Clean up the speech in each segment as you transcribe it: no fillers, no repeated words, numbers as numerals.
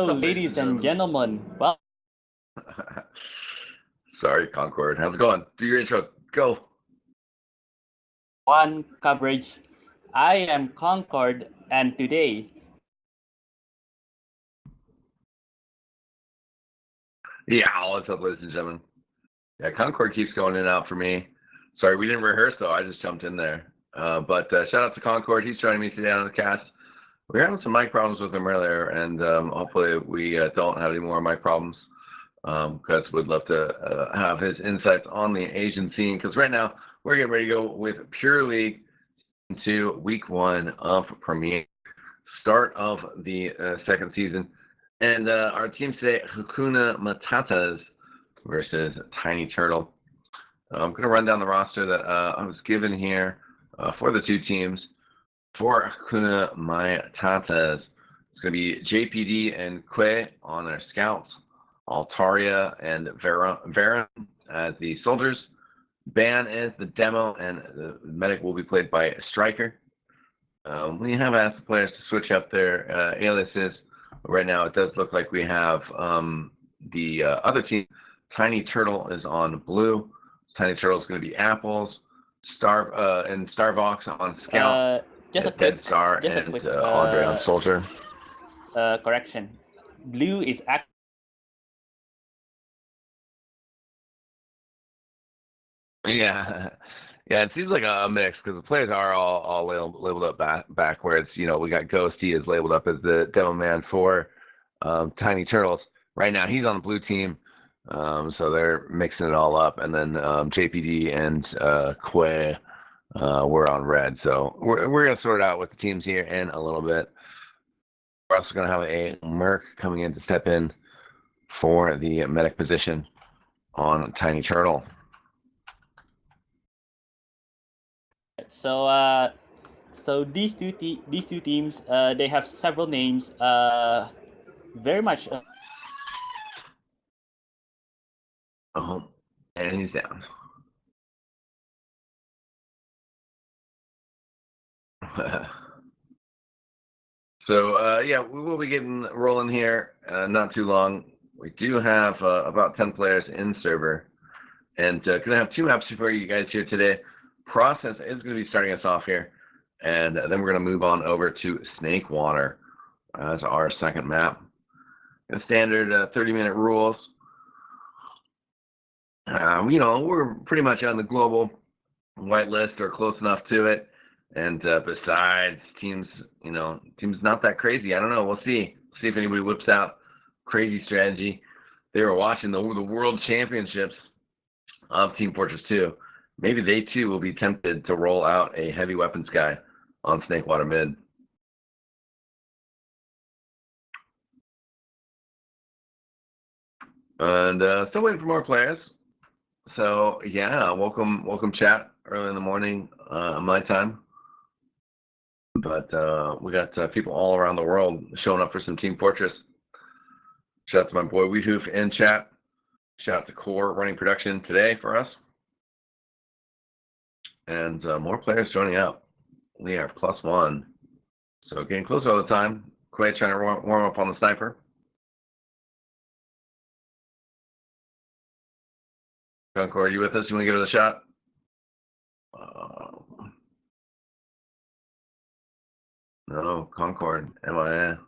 Hello, What's up, ladies and gentlemen. Well, Sorry, Concord. How's it going? Do your intro. Go. one coverage. I am Concord, and today, Yeah, what's up, ladies and gentlemen? Yeah, Concord keeps going in and out for me. Sorry, we didn't rehearse, though. I just jumped in there. But shout out to Concord. He's joining me today on the cast. We were having some mic problems with him earlier, and hopefully we don't have any more mic problems because we'd love to have his insights on the Asian scene. Because right now, we're getting ready to go with Pure League into week 1 of Premier, start of the second season. And our teams today, Hakuna My Tatas versus Tinyturtle. I'm going to run down the roster that I was given here for the two teams. For Hakuna My Tatas, it's going to be JPD and Kwe on their scouts, Altaria and Varen as the soldiers. Ban is the demo, and the medic will be played by a striker. We have asked the players to switch up their aliases. Right now, it does look like we have the other team. Tinyturtle is on blue. Tinyturtle is going to be apples. And Starvox on scout. just a Dead quick, Star just a and quick Andre on soldier. correction. Blue is act. Yeah, yeah. It seems like a mix because the players are all labeled up backwards. You know, we got Ghosty is labeled up as the demo man for Tiny Turtles. Right now, he's on the blue team, so they're mixing it all up. And then JPD and Kwe were on red. So we're gonna sort it out with the teams here in a little bit. We're also gonna have a Merc coming in to step in for the medic position on Tiny Turtle. So, so these two teams, they have several names. Very much. And he's down. So, yeah, we will be getting rolling here not too long. We do have about 10 players in server, and going to have 2 maps for you guys here today. Process is going to be starting us off here, and then we're going to move on over to Snake Water as our second map. The standard 30-minute rules. You know, we're pretty much on the global whitelist or close enough to it. And besides, teams not that crazy. I don't know. We'll see. See if anybody whips out crazy strategy. They were watching the World Championships of Team Fortress 2. Maybe they too will be tempted to roll out a heavy weapons guy on Snakewater mid. And still waiting for more players. So yeah, welcome chat early in the morning my time. But we got people all around the world showing up for some Team Fortress. Shout out to my boy Weedhoof in chat. Shout out to Core running production today for us. And more players joining up. We are +1. So getting closer all the time. Quay trying to warm up on the sniper. Concord, are you with us? You want to give it a shot? No, Concord, MIA.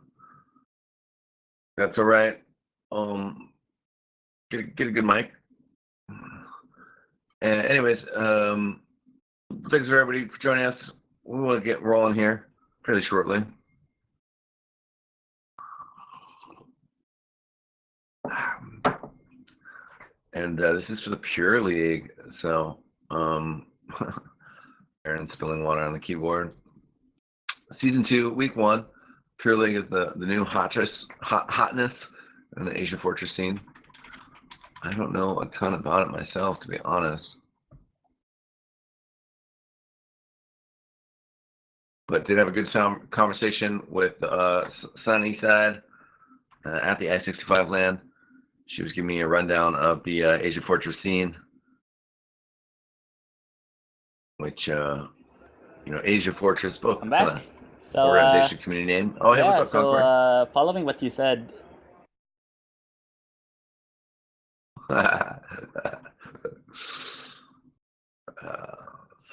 That's all right. Get a good mic. And anyways, thanks for everybody for joining us. We will get rolling here fairly shortly. And this is for the Pure League. So, Aaron spilling water on the keyboard. Season 2, Week 1. Pure League is the new hotness in the Asia Fortress scene. I don't know a ton about it myself, to be honest. But did have a good conversation with Sunnyside at the I-65 LAN. She was giving me a rundown of the Asia Fortress scene, which, Asia Fortress, both I'm back. So, organization community name. Oh, hey, yeah, what's up, Concord? so following what you said,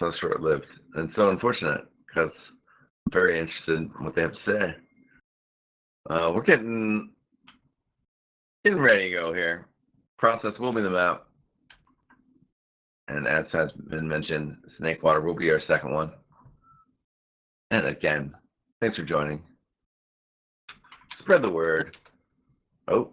so short-lived and so unfortunate because I'm very interested in what they have to say. We're getting ready to go here. Process will be the map. And as has been mentioned, Snakewater will be our second one. And again, thanks for joining. Spread the word. Oh.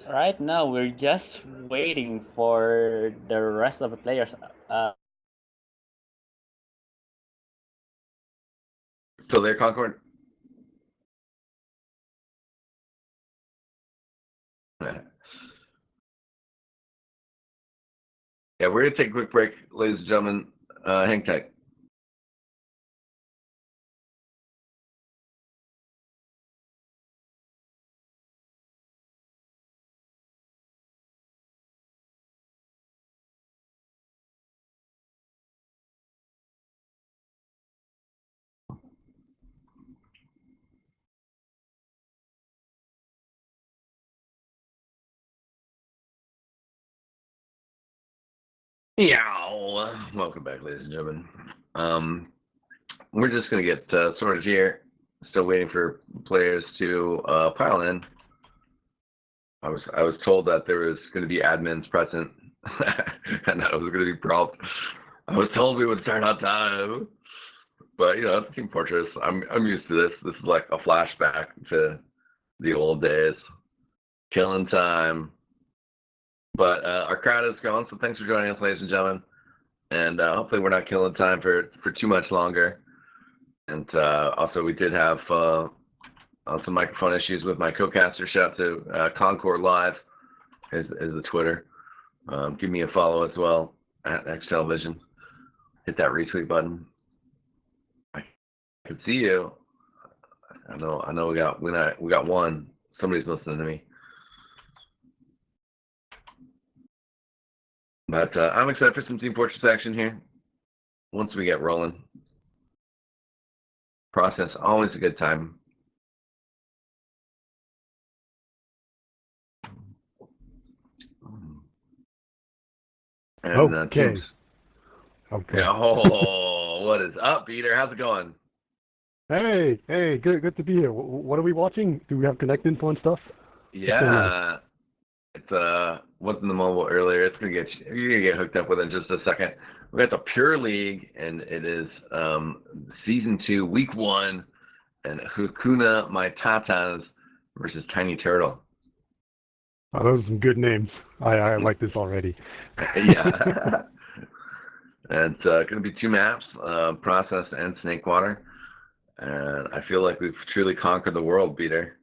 Right now, we're just waiting for the rest of the players. Still there, Concord? Yeah, we're going to take a quick break, ladies and gentlemen. Hang tight. Yeah, welcome back, ladies and gentlemen. We're just going to get sorted here. Still waiting for players to pile in. I was told that there was going to be admins present, and that was going to be prompt. I was told we would start on time, but it's Team Fortress. I'm used to this. This is like a flashback to the old days, killing time. But our crowd is going, so thanks for joining us, ladies and gentlemen. And hopefully we're not killing time for too much longer. And also we did have some microphone issues with my co-caster. Shout out to Concord Live is the Twitter. Give me a follow as well at X Television. Hit that retweet button. I can see you. I know we got one. Somebody's listening to me. But I'm excited for some Team Fortress action here. Once we get rolling. Process, always a good time. And, okay. Yeah, what is up, Peter? How's it going? Hey, good to be here. What are we watching? Do we have Connect info and stuff? Yeah, it's wasn't the mobile earlier. You're gonna get hooked up with it in just a second. We got the Pure League, and it is season 2, week 1, and Hakuna My Tatas versus Tinyturtle. Oh, those are some good names. I like this already. Yeah. And it's going to be 2 maps, Process and Snakewater. And I feel like we've truly conquered the world, Peter.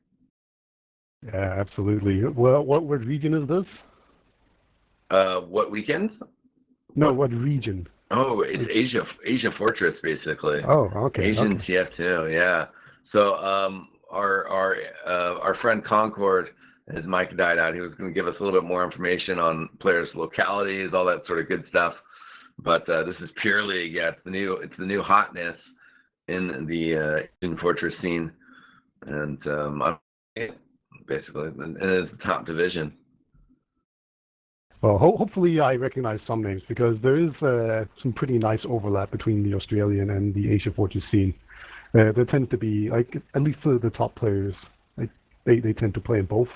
Yeah, absolutely. Well, what region is this? What weekend? No, what region? Oh, it's Asia Fortress, basically. Oh, okay. Asian TF2, yeah. So our friend Concord, his mic died out. He was going to give us a little bit more information on players' localities, all that sort of good stuff. But this is Pure League. Yeah, it's the new hotness in the Asian Fortress scene, and basically, and it's the top division. Well, hopefully I recognize some names because there is some pretty nice overlap between the Australian and the Asia Fortress scene. There tends to be, like, at least the top players, like, they tend to play in both,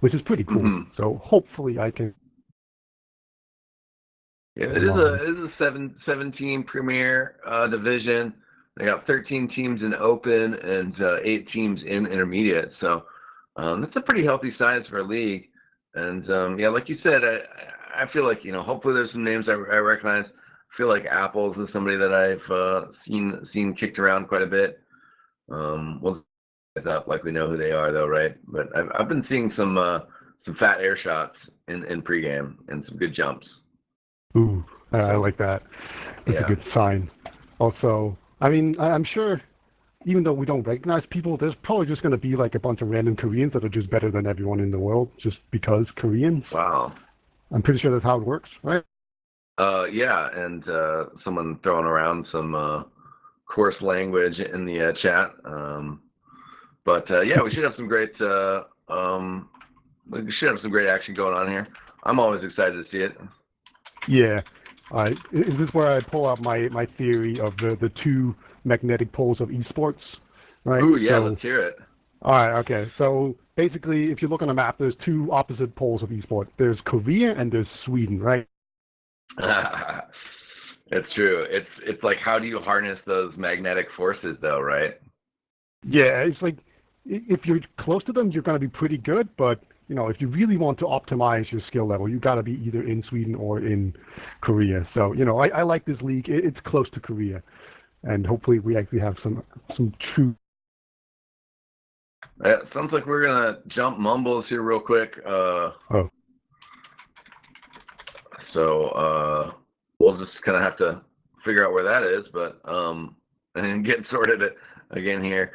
which is pretty cool. Mm-hmm. So hopefully I can. Yeah, it is a 7-team premier division. They got 13 teams in open and 8 teams in intermediate. So that's a pretty healthy size for a league. And yeah, like you said, I feel like hopefully there's some names I recognize. I feel like Apples is somebody that I've seen kicked around quite a bit. We'll look up like we know who they are though, right? But I've been seeing some fat air shots in pregame and some good jumps. Ooh, I like that. That's a good sign. Also, I mean, I'm sure, even though we don't recognize people, there's probably just going to be like a bunch of random Koreans that are just better than everyone in the world, just because Koreans. Wow. I'm pretty sure that's how it works, right? Yeah, and someone throwing around some coarse language in the chat. But yeah, we should have some great we should have some great action going on here. I'm always excited to see it. Yeah. Is this where I pull out my theory of the two magnetic poles of esports? Right. Ooh, yeah, so, let's hear it. All right. Okay. So basically, if you look on a map, there's two opposite poles of esports. There's Korea and there's Sweden, right? It's true. It's like, how do you harness those magnetic forces, though, right? Yeah. It's like if you're close to them, you're going to be pretty good, but if you really want to optimize your skill level, you got to be either in Sweden or in Korea. So, I like this league. It's close to Korea, and hopefully we actually have some true. Sounds like we're gonna jump mumbles here real quick. So we'll just kind of have to figure out where that is, but and get sorted again here.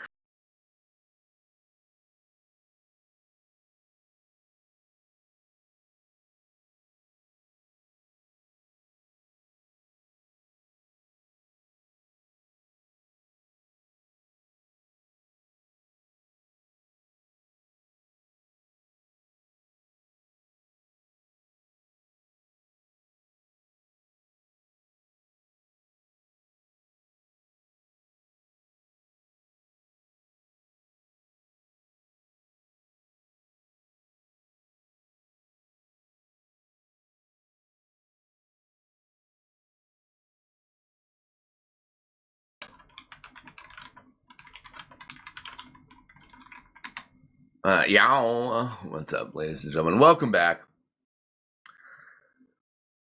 What's up, ladies and gentlemen? Welcome back.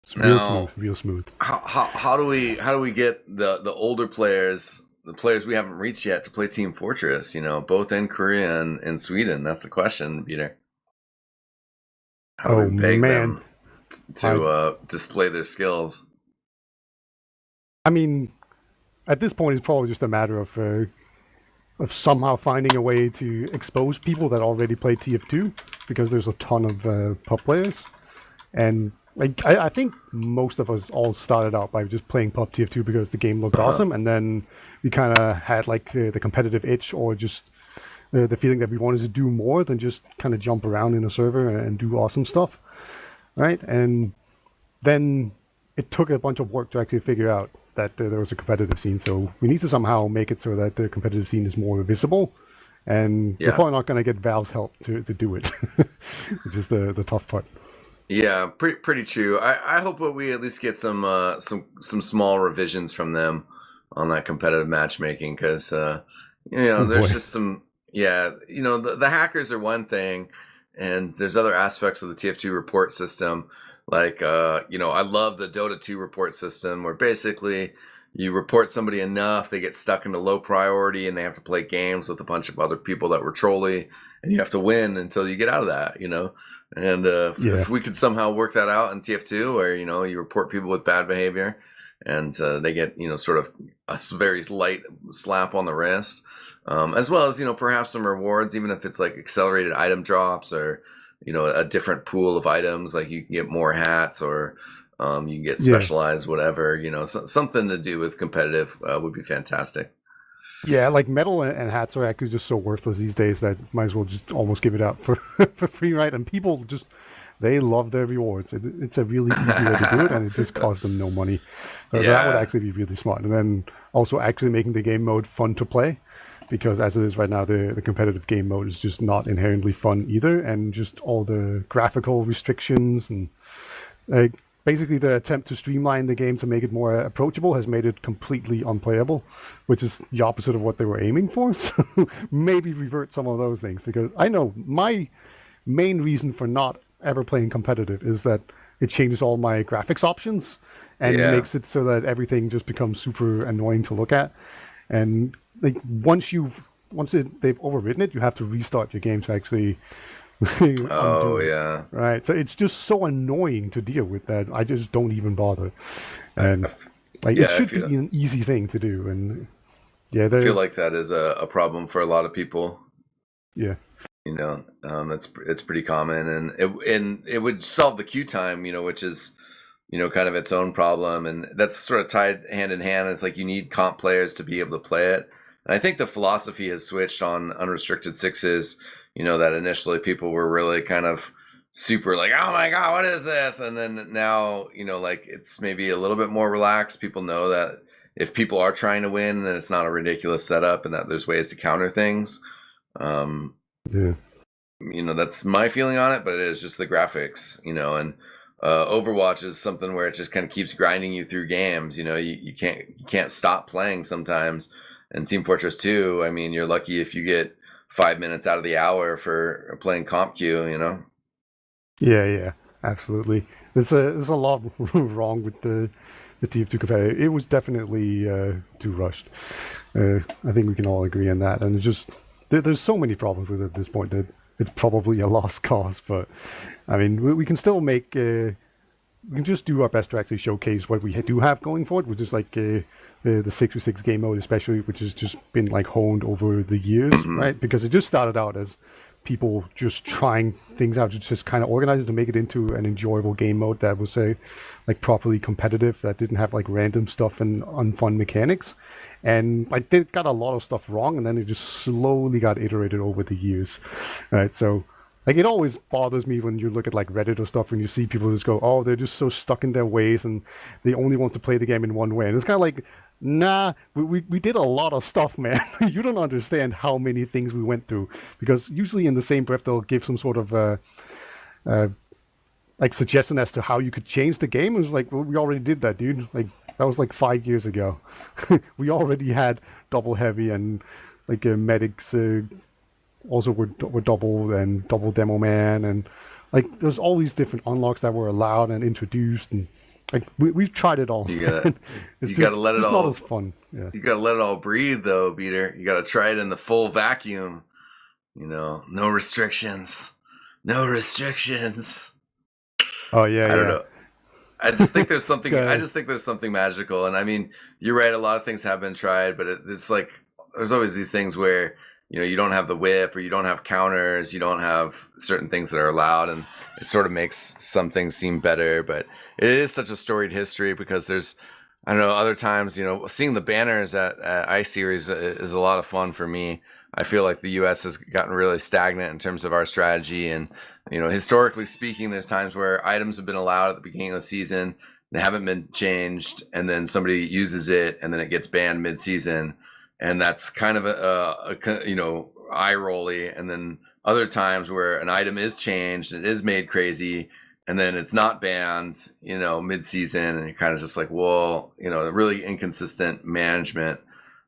It's real smooth. How do we get the older players, the players we haven't reached yet, to play Team Fortress? Both in Korea and Sweden. That's the question, Peter. How do we beg them to display their skills? I mean, at this point, it's probably just a matter of somehow finding a way to expose people that already play TF2, because there's a ton of pub players, and I think most of us all started out by just playing pub TF2 because the game looked awesome, and then we kind of had the competitive itch, or just the feeling that we wanted to do more than just kind of jump around in a server and do awesome stuff, right? And then it took a bunch of work to actually figure out that there was a competitive scene. So we need to somehow make it so that the competitive scene is more visible. And we're probably not going to get Valve's help to do it, which is the tough part. Yeah, pretty true. I hope that we at least get some small revisions from them on that competitive matchmaking, because there's just some the hackers are one thing, and there's other aspects of the TF2 report system. Like, I love the Dota 2 report system, where basically you report somebody enough, they get stuck into low priority, and they have to play games with a bunch of other people that were trolly, and you have to win until you get out of that, And if we could somehow work that out in TF2, where, you report people with bad behavior, and they get, sort of a very light slap on the wrist, as well as, perhaps some rewards, even if it's like accelerated item drops, or a different pool of items, like you can get more hats, or you can get specialized whatever, something to do with competitive would be fantastic. Yeah, like metal and hats are actually just so worthless these days that might as well just almost give it out for free, right? And people they love their rewards. It's a really easy way to do it, and it just costs them no money. So that would actually be really smart. And then also actually making the game mode fun to play, because as it is right now, the competitive game mode is just not inherently fun either, and just all the graphical restrictions and basically the attempt to streamline the game to make it more approachable has made it completely unplayable, which is the opposite of what they were aiming for. So maybe revert some of those things, because I know my main reason for not ever playing competitive is that it changes all my graphics options and makes it so that everything just becomes super annoying to look at. And like once they've overwritten it, you have to restart your game to actually right. So it's just so annoying to deal with that I just don't even bother. And it should be an easy thing to do. And I feel like that is a problem for a lot of people. Yeah. It's pretty common, and it would solve the queue time, which is kind of its own problem, and that's sort of tied hand in hand. It's like you need comp players to be able to play it. And I think the philosophy has switched on unrestricted sixes. that initially people were really kind of super like, oh my God, what is this? And then now, like it's maybe a little bit more relaxed. People know that if people are trying to win, then it's not a ridiculous setup and that there's ways to counter things. Yeah. That's my feeling on it, but it is just the graphics, and Overwatch is something where it just kind of keeps grinding you through games. You can't stop playing sometimes. And Team Fortress 2, I mean, you're lucky if you get 5 minutes out of the hour for playing comp queue. Yeah, absolutely. There's a lot wrong with the TF2 competitor. It was definitely too rushed. I think we can all agree on that. And it's just there's so many problems with it at this point that it's probably a lost cause. But I mean, we can still make. We can just do our best to actually showcase what we do have going for it, which is like the 6v6 game mode, especially, which has just been like honed over the years, right? Because it just started out as people just trying things out to just kind of organize it to make it into an enjoyable game mode that was like properly competitive, that didn't have like random stuff and unfun mechanics. And like they got a lot of stuff wrong, and then it just slowly got iterated over the years, right? So like it always bothers me when you look at like Reddit or stuff and you see people just go, oh, they're just so stuck in their ways and they only want to play the game in one way. And it's kind of like, nah, we did a lot of stuff, man. You don't understand how many things we went through, because usually in the same breath they'll give some sort of like suggestion as to how you could change the game. It was like, well, we already did that, dude. Like that was like 5 years ago. We already had double heavy and like medics also were double and double demo man, and like there's all these different unlocks that were allowed and introduced, and like we've tried it all. You gotta let it all. Not as fun. Yeah. You gotta let it all breathe, though, Peter. You gotta try it in the full vacuum. No restrictions. No restrictions. Oh yeah. I don't know. I just think there's something. I just think there's something magical, and I mean, you're right. A lot of things have been tried, but it's like there's always these things where you don't have the whip, or you don't have counters, you don't have certain things that are allowed, and it sort of makes some things seem better. But it is such a storied history because there's, I don't know, other times, seeing the banners at iSeries is a lot of fun for me. I feel like the U.S. has gotten really stagnant in terms of our strategy, and historically speaking, there's times where items have been allowed at the beginning of the season, they haven't been changed, and then somebody uses it, and then it gets banned mid-season. And that's kind of a eye rolly. And then other times where an item is changed and it is made crazy, and then it's not banned, mid season, and you're kind of just like, well, really inconsistent management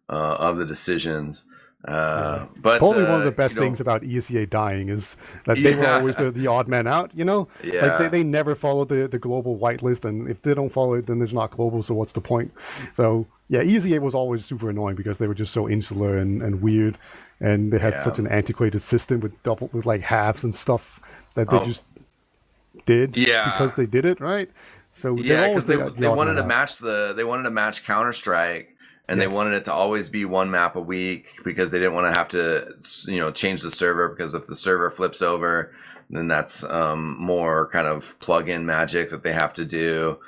of the decisions. But probably one of the best things about ESEA dying is that they were always the odd man out. Yeah. Like they never followed the global whitelist, and if they don't follow it, then there's not global. So what's the point? So yeah, ESEA was always super annoying because they were just so insular and weird, and they had such an antiquated system with like halves and stuff that they just did because they did it right. So because they wanted to match Counter Strike. And they wanted it to always be one map a week because they didn't want to have to, change the server, because if the server flips over, then that's more kind of plug-in magic that they have to do.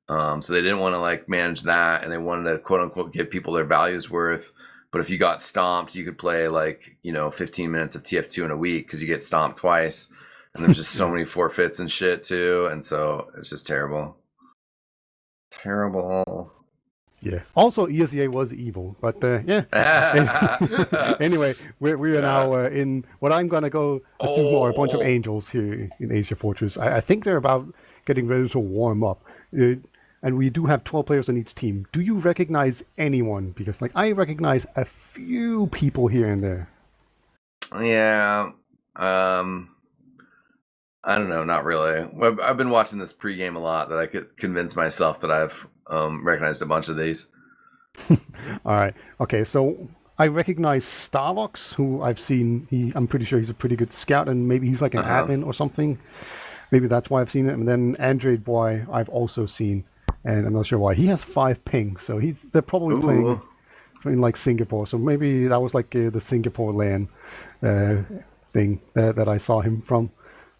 So they didn't want to like manage that, and they wanted to quote unquote give people their value's worth. But if you got stomped, you could play like 15 minutes of TF2 in a week because you get stomped twice, and there's just so many forfeits and shit too, and so it's just terrible. Yeah. Also, ESEA was evil, but yeah. Anyway, we are now in what I'm gonna go assume are a bunch of angels here in Asia Fortress. I think they're about getting ready to warm up, and we do have 12 players on each team. Do you recognize anyone? Because like I recognize a few people here and there. Yeah. I don't know, not really. I've been watching this pregame a lot that I could convince myself that I've recognized a bunch of these. All right. Okay, so I recognize Starvox, who I've seen. I'm pretty sure he's a pretty good scout, and maybe he's like an admin or something. Maybe that's why I've seen it. And then Android Boy, I've also seen, and I'm not sure why. He has 5 ping, so they're probably playing in like Singapore. So maybe that was like the Singapore LAN thing that I saw him from.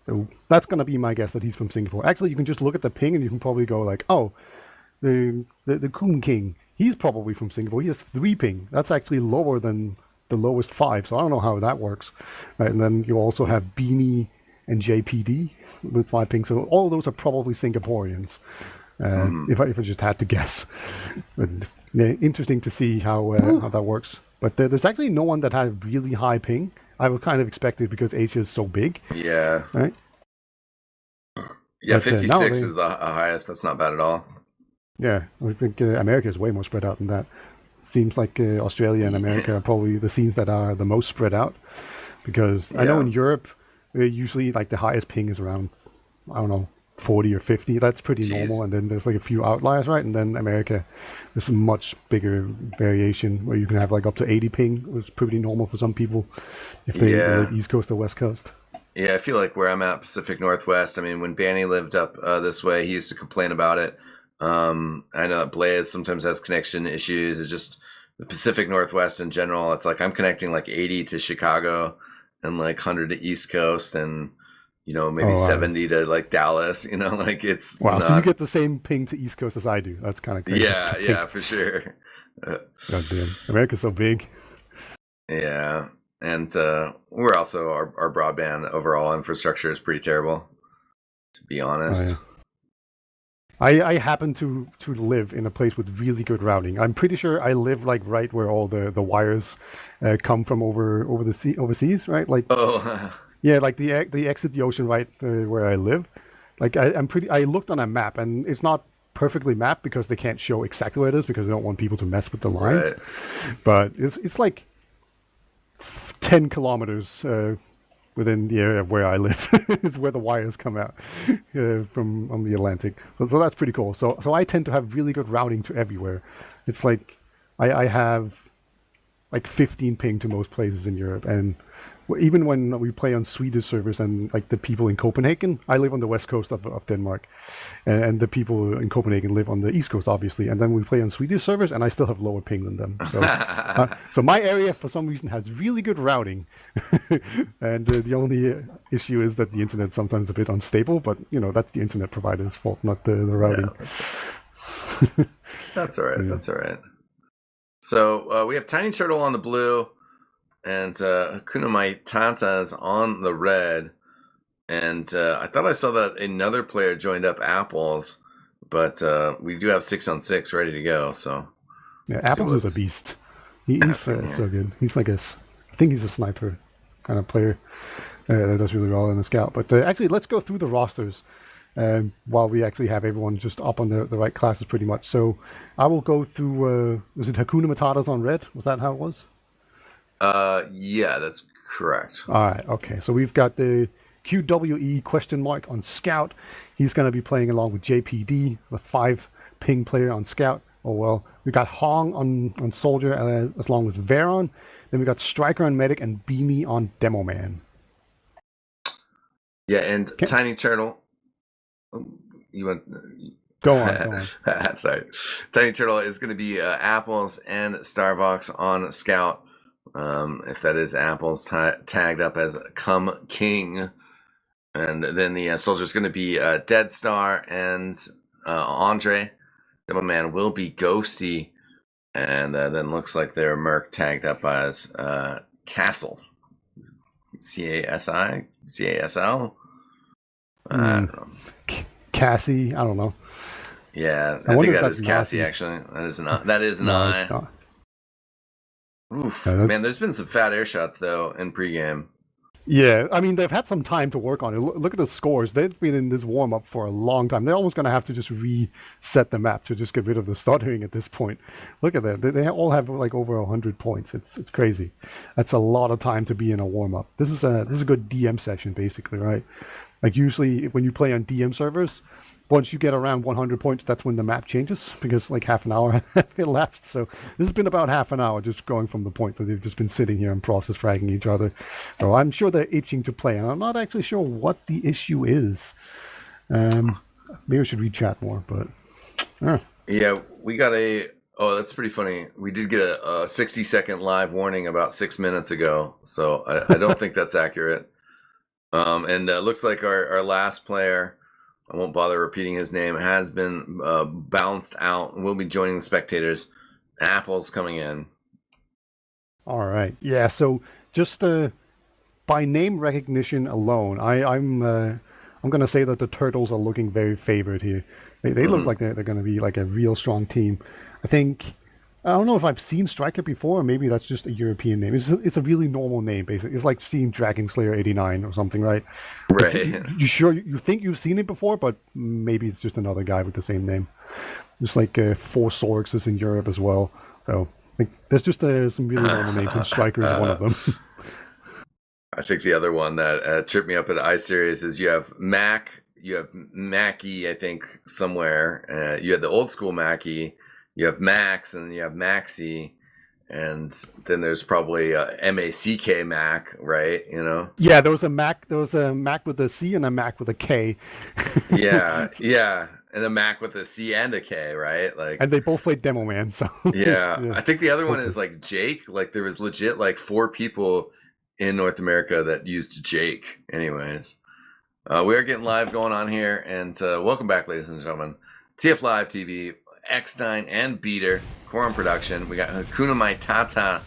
So that's going to be my guess that he's from Singapore. Actually, you can just look at the ping and you can probably go like, oh, the Kun King, he's probably from Singapore. He has 3 ping. That's actually lower than the lowest 5. So I don't know how that works. Right, and then you also have Beanie and JPD with 5 ping. So all of those are probably Singaporeans. If I just had to guess. But, yeah, interesting to see how that works. But there's actually no one that had really high ping. I would kind of expect it because Asia is so big. Yeah. Right. Yeah, But, 56 is the highest. That's not bad at all. Yeah, I think America is way more spread out than that. Seems like Australia and America are probably the scenes that are the most spread out. Because I know in Europe, usually like the highest ping is around, I don't know, 40 or 50. That's pretty normal. And then there's like a few outliers, right? And then America, there's a much bigger variation where you can have like up to 80 ping, which is pretty normal for some people if they live East Coast or West Coast. Yeah, I feel like where I'm at, Pacific Northwest, I mean, when Banny lived up this way, he used to complain about it. I know that Blaze sometimes has connection issues. It's just the Pacific Northwest in general. It's like I'm connecting like 80 to Chicago and like 100 to East Coast and, you know, maybe 70 to like Dallas, you know, like it's wow. So you get the same ping to East Coast as I do. That's kind of crazy. Yeah, for sure. God damn. America's so big. Yeah. And we're also, our broadband overall infrastructure is pretty terrible, to be honest. I happen to live in a place with really good routing. I'm pretty sure I live like right where all the wires come from overseas, right? Like yeah, like the exit the ocean right where I live. Like I looked on a map and it's not perfectly mapped because they can't show exactly where it is because they don't want people to mess with the lines. Right. But it's like 10 kilometers within the area where I live is where the wires come out from on the Atlantic. So that's pretty cool. So I tend to have really good routing to everywhere. It's like I have like 15 ping to most places in Europe, and even when we play on Swedish servers and like the people in Copenhagen, I live on the west coast of Denmark, and the people in Copenhagen live on the east coast, obviously. And then we play on Swedish servers, and I still have lower ping than them. So, so my area for some reason has really good routing, and the only issue is that the internet's sometimes a bit unstable. But you know that's the internet provider's fault, not the routing. Yeah, that's all right. Yeah. That's all right. So we have Tiny Turtle on the blue. And Hakuna My Tatas on the red. And I thought I saw that another player joined up Apples, but we do have 6-on-6 ready to go. So yeah, Apples is a beast. He's so good. He's like I think he's a sniper kind of player that does really well in the scout. But actually, let's go through the rosters while we actually have everyone just up on the right classes pretty much. So I will go through, was it Hakuna My Tatas on red? Was that how it was? Yeah, that's correct. All right, okay. So we've got the QWE ? On Scout. He's going to be playing along with JPD, the 5 ping player on Scout. Oh, well. We got Hong on Soldier, as long as Veron. Then we got Striker on Medic and Beanie on Demo Man. Yeah, and Tiny Turtle. You want... Go on. Sorry. Tiny Turtle is going to be Apples and Starvox on Scout. If that is Apples tagged up as Come King. And then the soldier is going to be Dead Star and Andre. Demo Man will be Ghosty. And then looks like their Merc tagged up as Castle. CASI? CASL? I don't know. Cassie? I don't know. Yeah, I think that is Cassie, actually. That is not. That is not. Oof, man, there's been some fat air shots, though, in pregame. Yeah, I mean, they've had some time to work on it. Look at the scores. They've been in this warm-up for a long time. They're almost going to have to just reset the map to just get rid of the stuttering at this point. Look at that. They all have, like, over 100 points. It's crazy. That's a lot of time to be in a warm-up. This is a good DM session, basically, right? Like, usually, when you play on DM servers, once you get around 100 points, that's when the map changes, because like half an hour elapsed. So this has been about half an hour just going from the point that they've just been sitting here and process fragging each other. So I'm sure they're itching to play, and I'm not actually sure what the issue is. Maybe I should read chat more, but... Yeah, we got oh, that's pretty funny. We did get a 60-second live warning about 6 minutes ago, so I don't think that's accurate. And looks like our last player... I won't bother repeating his name, has been bounced out and will be joining the spectators. Apple's coming in. All right. Yeah. So just by name recognition alone, I'm gonna say that the Turtles are looking very favored here. They look Hmm. like they're gonna be like a real strong team. I think I don't know if I've seen Striker before, or maybe that's just a European name. It's a really normal name, basically. It's like seeing Dragon Slayer 89 or something, right? Like Right. you sure you think you've seen it before, but maybe it's just another guy with the same name. Just like Four Sorks is in Europe as well. So like, there's just some really normal names, and Striker is one of them. I think the other one that tripped me up at iSeries is you have Mac, you have Mackie, I think, somewhere. You had the old school Mackie, you have Max, and you have Maxie, and then there's probably MACK Mac, right? You know? Yeah, there was a Mac with a C and a Mac with a K, Yeah, yeah. And a Mac with a C and a K, right? Like, and they both played Demo Man. So yeah. yeah, I think the other one is hopefully. like Jake. Like, there was legit like 4 people in North America that used Jake. Anyways. We are getting live going on here, and welcome back, ladies and gentlemen. TF Live TV, eXtine and Beater, Quorum Production. We got Hakuna My Tata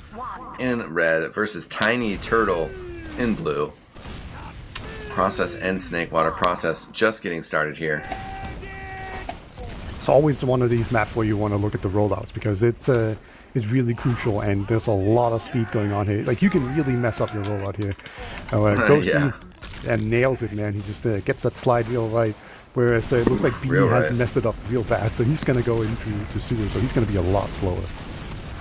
in red versus Tiny Turtle in blue. Process and Snake Water process just getting started here. It's always one of these maps where you want to look at the rollouts because it's really crucial, and there's a lot of speed going on here. Like you can really mess up your rollout here. Yeah, Ghosty and nails it, man. He just gets that slide real right. Whereas it looks like real Beanie has right. messed it up real bad, so he's gonna go into sewer, so he's gonna be a lot slower.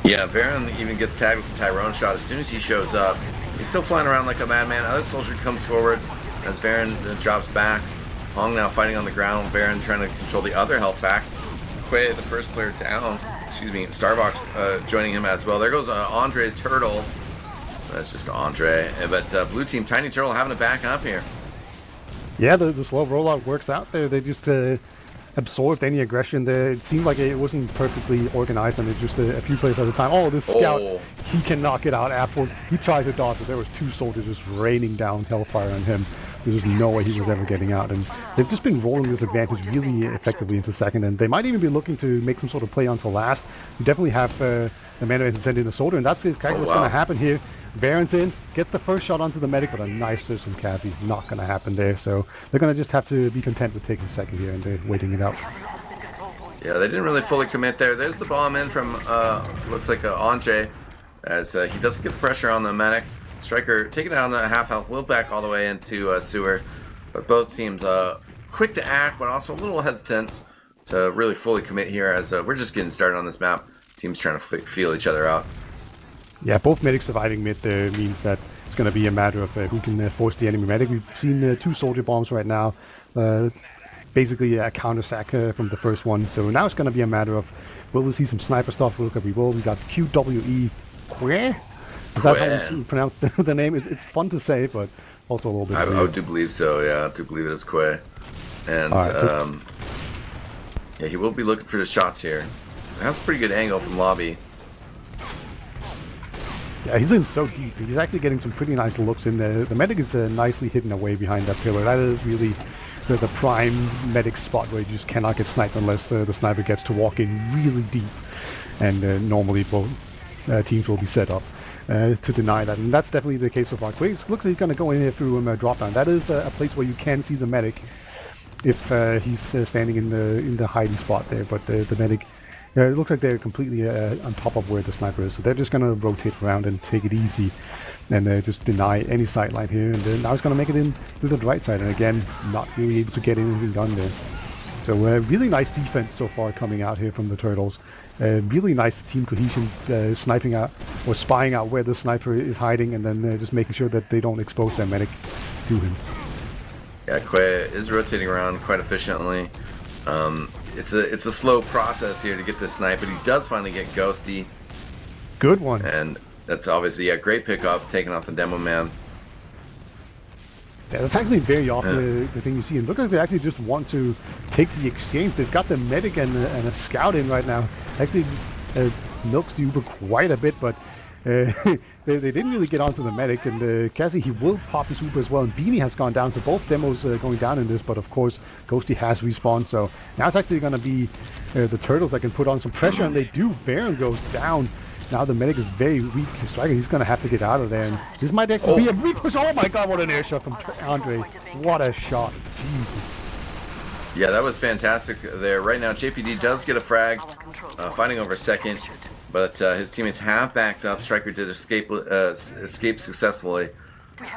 Yeah, Baron even gets tagged with the Tyrone shot as soon as he shows up. He's still flying around like a madman. Other soldier comes forward as Baron drops back. Hong now fighting on the ground. Baron trying to control the other health back. Quay, the first player down. Excuse me, Starbox joining him as well. There goes Andre's turtle. That's just Andre. But blue team, Tiny Turtle having to back up here. Yeah, the slow rollout works out there. They just absorbed any aggression there. It seemed like it wasn't perfectly organized, and it just a few plays at a time. Oh, this scout, Oh, he can knock it out. Apples, he tried to dodge, but there was 2 soldiers just raining down hellfire on him. There's just no way he was ever getting out, and they've just been rolling this advantage really effectively into second, and they might even be looking to make some sort of play onto last. You definitely have the man to send in a soldier, and that's exactly what's going to happen here. Baron's in, gets the first shot onto the medic, but a nice search from Cassie. Not going to happen there, so they're going to just have to be content with taking second here, and they're waiting it out. yeah, they didn't really fully commit there. There's the bomb in from, looks like Andre, as he doesn't get the pressure on the medic. Striker taking down the half health, will back all the way into sewer. But both teams quick to act, but also a little hesitant to really fully commit here as we're just getting started on this map. Teams trying to feel each other out. Yeah, both medics surviving mid there means that it's going to be a matter of who can force the enemy medic. We've seen 2 soldier bombs right now. Basically a counter sack from the first one. So now it's going to be a matter of, will we see some sniper stuff? Look, we will. We got QWE. Quer? Is that how you pronounce the name? It's fun to say, but also a little bit weird. I do believe so, yeah. I do believe it is Quay. And, Alright, so yeah, he will be looking for the shots here. That's a pretty good angle from lobby. yeah, he's in so deep. He's actually getting some pretty nice looks in there. The medic is nicely hidden away behind that pillar. That is really the prime medic spot where you just cannot get sniped unless the sniper gets to walk in really deep. And normally both teams will be set up to deny that. And that's definitely the case so far. Quiggs looks like he's going to go in here through drop down. That is a place where you can see the medic if he's standing in the hiding spot there. But the medic, it looks like they're completely on top of where the sniper is. So they're just going to rotate around and take it easy and just deny any sight line here. And now he's going to make it in to the right side. And again, not really able to get anything done there. So really nice defense so far coming out here from the Turtles. Really nice team cohesion, sniping out or spying out where the sniper is hiding, and then just making sure that they don't expose their medic to him. Yeah, Quay is rotating around quite efficiently. It's a slow process here to get this snipe, but he does finally get Ghosty, Good one. and that's obviously a great pickup, taking off the demo man. Yeah, that's actually very often the thing you see. And look like they actually just want to take the exchange. They've got the medic and a scout in right now. Actually milks the Uber quite a bit, but they didn't really get onto the medic. And Cassie, he will pop his Uber as well. And Beanie has gone down, so both demos going down in this. But of course, Ghosty has respawned. So now it's actually going to be the Turtles that can put on some pressure, and they do. Baron goes down. Now the medic is very weak. Striker, he's going to have to get out of there. And this might actually be a repush. Oh my god, what an air shot from Andre. What a shot. Jesus. Yeah, that was fantastic there. Right now, JPD does get a frag, fighting over second, but his teammates have backed up. Striker did escape successfully,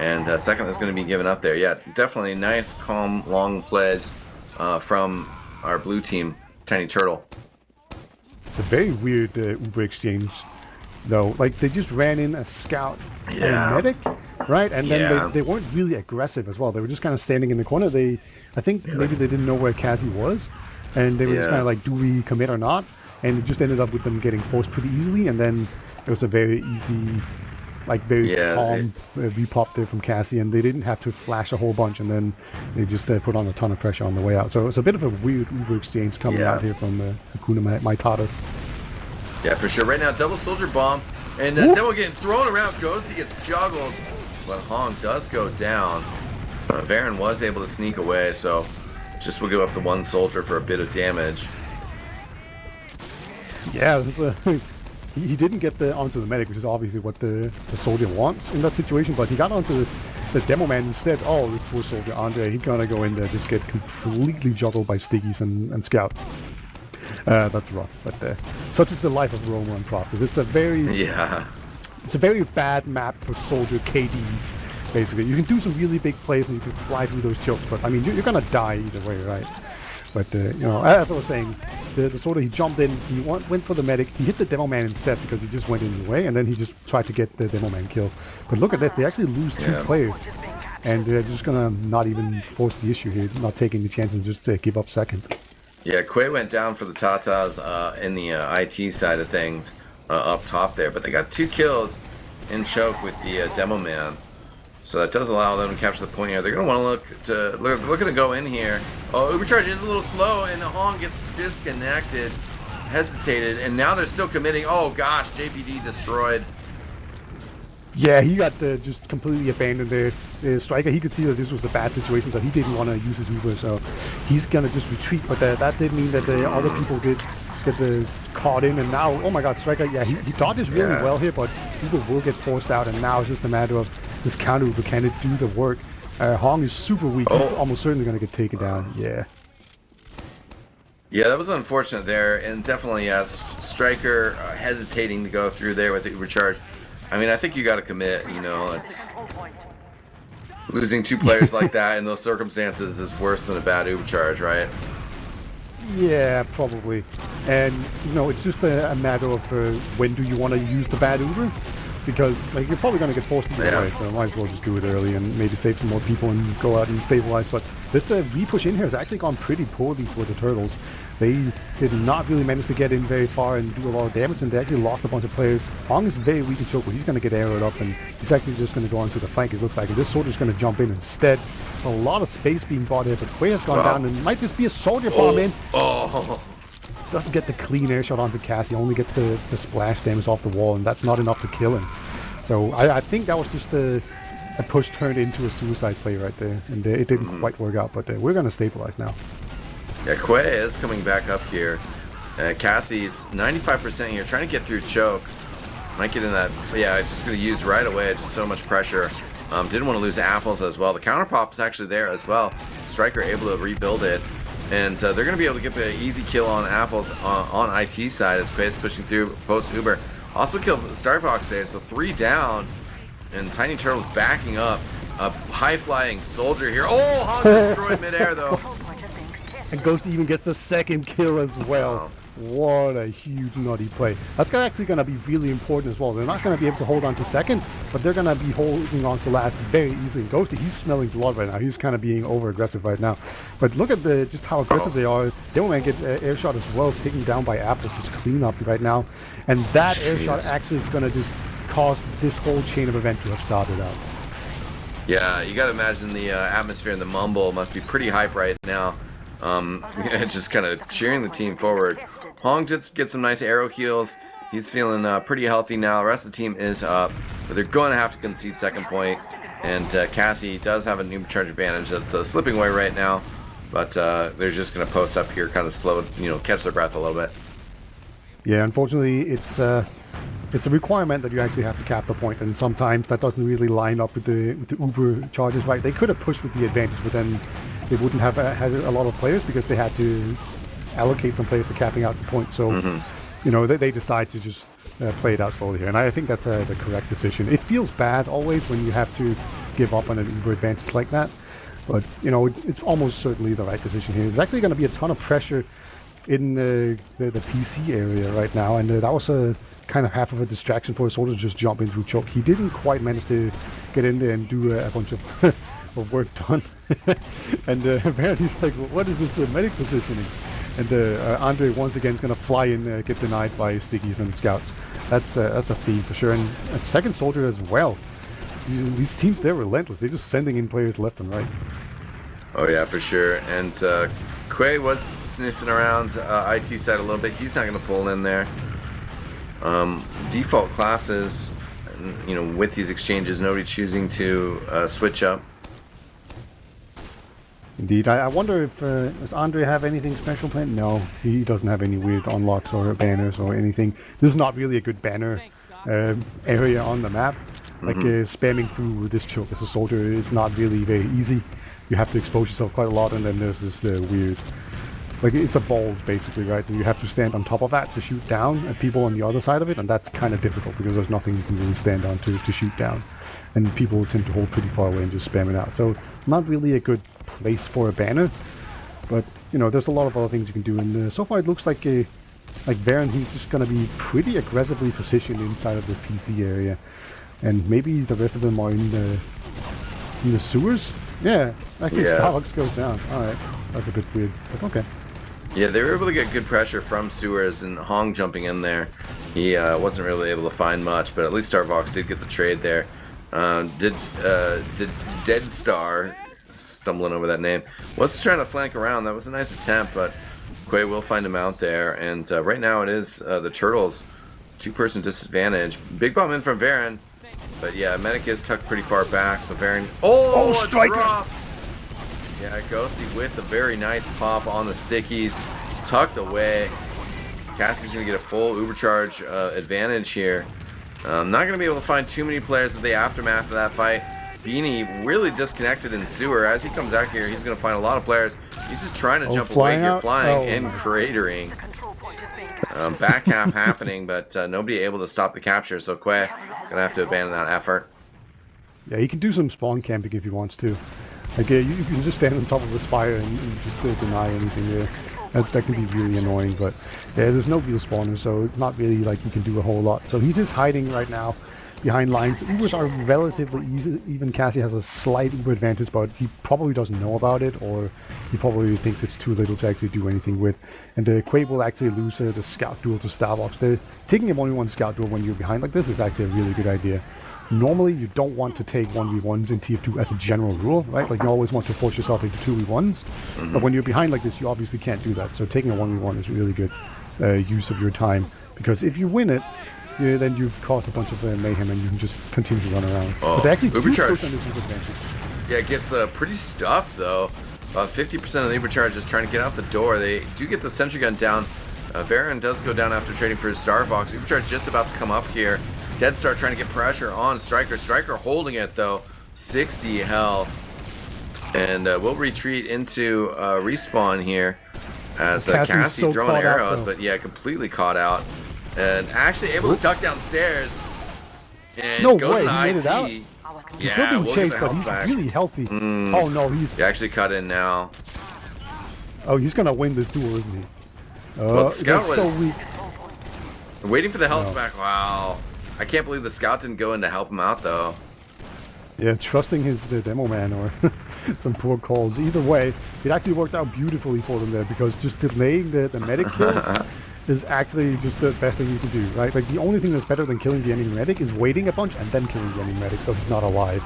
and second is going to be given up there. Yeah, definitely a nice, calm, long plays from our blue team, Tiny Turtle. It's a very weird Uber exchange, though. Like, they just ran in a scout and a medic, right? And then they weren't really aggressive as well. They were just kind of standing in the corner. I think maybe they didn't know where Cassie was, and they were just kind of like, do we commit or not? And it just ended up with them getting forced pretty easily, and then it was a very easy, like very calm repop there from Cassie, and they didn't have to flash a whole bunch, and then they just put on a ton of pressure on the way out. So it was a bit of a weird Uber exchange coming out here from Hakuna My Tatas. Yeah, for sure. Right now, double soldier bomb, and Demo getting thrown around. Ghosty gets juggled, but Hong does go down. Varen was able to sneak away, so just will give up the one soldier for a bit of damage. Yeah, he didn't get onto the medic, which is obviously what the soldier wants in that situation, but he got onto the demo man instead. Oh, this poor soldier Andre, he's gonna go in there, just get completely juggled by stickies and scouts. That's rough, but such is the life of Roma and Process. It's a very bad map for soldier KDs. Basically, you can do some really big plays and you can fly through those chokes, but I mean, you're gonna die either way, right? But you know, as I was saying, the soldier, he jumped in, he went for the medic, he hit the demo man instead because he just went in the way, and then he just tried to get the demo man kill. But look at this, they actually lose 2 players, and they're just gonna not even force the issue here, not taking the chance and just give up second. Yeah, Quay went down for the Tatas in the IT side of things up top there, but they got 2 kills in choke with the demo man. So that does allow them to capture the point here. They're going to want to looking to go in here. Oh, Ubercharge is a little slow, and Hong gets disconnected, hesitated, and now they're still committing. Oh gosh, JPD destroyed. Yeah, he got just completely abandoned there. Striker, he could see that this was a bad situation, so he didn't want to use his Uber, so he's going to just retreat. But that did mean that the other people get caught in, and now, oh my god, Striker, yeah, he dodges really well here, but Uber will get forced out, and now it's just a matter of this counter Uber, can it do the work? Hong is super weak, he's almost certainly going to get taken down, Yeah, that was unfortunate there, and definitely Striker hesitating to go through there with the Ubercharge. I mean, I think you got to commit, you know, it's losing 2 players like that in those circumstances is worse than a bad Ubercharge, right? Yeah, probably. And, you know, it's just a matter of when do you want to use the bad Uber? Because, like, you're probably going to get forced either way, so might as well just do it early and maybe save some more people and go out and stabilize. But this repush in here has actually gone pretty poorly for the Turtles. They did not really manage to get in very far and do a lot of damage, and they actually lost a bunch of players. Hong is very weak in choke, but he's going to get arrowed up, and he's actually just going to go onto the flank, it looks like. And this soldier's going to jump in instead. There's a lot of space being bought here, but Quay has gone down, and it might just be a soldier bomb in. Doesn't get the clean air shot onto Cassie, only gets the splash damage off the wall, and that's not enough to kill him. So I think that was just a push turned into a suicide play right there, and it didn't quite work out, but we're going to stabilize now. Yeah, Quay is coming back up here. Cassie's 95% here, trying to get through choke. Might get in that, yeah, it's just going to use right away, just so much pressure. Didn't want to lose apples as well. The counter pop is actually there as well. Striker able to rebuild it. And they're going to be able to get the easy kill on apples on IT side as Quay is pushing through post Uber. Also killed Star Fox there, so 3 down. And Tiny Turtle's backing up. A high-flying soldier here. Oh, Hong destroyed midair though. And Ghost even gets the 2nd kill as well. What a huge nutty play. That's actually going to be really important as well. They're not going to be able to hold on to second, but they're going to be holding on to last very easily. Ghosty, he's smelling blood right now. He's kind of being over-aggressive right now. But look at just how aggressive they are. Demoman gets air shot as well, taken down by Apples. Just clean up right now. And that air shot actually is going to just cause this whole chain of event to have started out. Yeah, you got to imagine the atmosphere in the Mumble must be pretty hype right now. Just kind of cheering the team forward. Hong just gets some nice arrow heals. He's feeling pretty healthy now. The rest of the team is up, but they're going to have to concede second point. And Cassie does have a new charge advantage that's slipping away right now, but they're just going to post up here, kind of slow, catch their breath a little bit. Yeah, unfortunately, it's it's a requirement that you actually have to cap the point, and sometimes that doesn't really line up with the Uber charges, right? They could have pushed with the advantage, but then they wouldn't have had a lot of players because they had to allocate some players to capping out the point. So, you know, they decide to just play it out slowly here, and I think that's the correct decision. It feels bad always when you have to give up on an Uber advantage like that, but you know, it's almost certainly the right decision here. There's actually going to be a ton of pressure in the PC area right now, and that was a kind of half of a distraction for a soldier to just jump into choke. He didn't quite manage to get in there and do a bunch of of work done. And apparently he's like, well, what is this medic positioning? And Andre once again is going to fly in, get denied by stickies and scouts. That's a theme for sure. And a second soldier as well. These teams, they're relentless. They're just sending in players left and right. Oh yeah, for sure. And Quay was sniffing around IT side a little bit. He's not going to pull in there. Default classes, you know, with these exchanges, nobody choosing to switch up. Indeed. I wonder if does Andre have anything special planned? No, he doesn't have any weird unlocks or banners or anything. This is not really a good banner area on the map. Like spamming through this choke as a soldier is not really very easy. You have to expose yourself quite a lot, and then there's this weird, like it's a ball basically, right? And you have to stand on top of that to shoot down at people on the other side of it, and that's kind of difficult because there's nothing you can really stand on to shoot down. And people tend to hold pretty far away and just spam it out. So not really a good place for a banner, but you know, there's a lot of other things you can do. And so far it looks like Baron, he's just going to be pretty aggressively positioned inside of the PC area, and maybe the rest of them are in the sewers. Yeah, actually Starbucks goes down. All right, that's a bit weird, but okay. Yeah, they were able to get good pressure from sewers, and Hong jumping in there. He wasn't really able to find much, but at least Starbucks did get the trade there. Did Dead Star, stumbling over that name, was trying to flank around. That was a nice attempt, but Quay will find him out there. And right now it is the Turtles, two-person disadvantage. Big bomb in from Varen, but yeah, Medic is tucked pretty far back, so Varen. Oh, a drop! Yeah, Ghosty with a very nice pop on the stickies, tucked away. Cassie's gonna get a full Ubercharge advantage here. Not going to be able to find too many players in the aftermath of that fight. Beanie really disconnected in sewer. As he comes out here, he's going to find a lot of players. He's just trying to jump away here, flying and cratering. Back half happening, but nobody able to stop the capture, so Quay going to have to abandon that effort. Yeah, he can do some spawn camping if he wants to. Like, you can just stand on top of the spire and just deny anything there. That can be really annoying, but yeah, there's no real spawner, so it's not really like he can do a whole lot. So he's just hiding right now behind lines. Ubers are relatively easy. Even Cassie has a slight Uber advantage, but he probably doesn't know about it, or he probably thinks it's too little to actually do anything with. And Quay will actually lose the scout duel to Starbox. Taking a 1v1 scout duel when you're behind like this is actually a really good idea. Normally, you don't want to take 1v1s in Tier 2 as a general rule, right? Like, you always want to force yourself into 2v1s. But when you're behind like this, you obviously can't do that. So taking a 1v1 is really good use of your time. Because if you win it, then you've caused a bunch of mayhem and you can just continue to run around. Oh, but they actually Ubercharge. Yeah, it gets pretty stuffed, though. About 50% of the Ubercharge is trying to get out the door. They do get the sentry gun down. Varen does go down after trading for his Star Fox. Ubercharge just about to come up here. Dead Star trying to get pressure on Striker. Striker holding it though, 60 health. And we'll retreat into respawn here as Cassie so throwing arrows, but yeah, completely caught out. And actually able to duck downstairs. And no goes way, to he IT. made it out. He's still being chased, but he's really healthy. Oh no, he actually cut in now. Oh, he's gonna win this duel, isn't he? Well, the scout was so weak. Waiting for the health back. Wow. I can't believe the scout didn't go in to help him out, though. Yeah, trusting his demo man or some poor calls. Either way, it actually worked out beautifully for them there, because just delaying the medic kill is actually just the best thing you can do, right? Like, the only thing that's better than killing the enemy medic is waiting a bunch and then killing the enemy medic so he's not alive.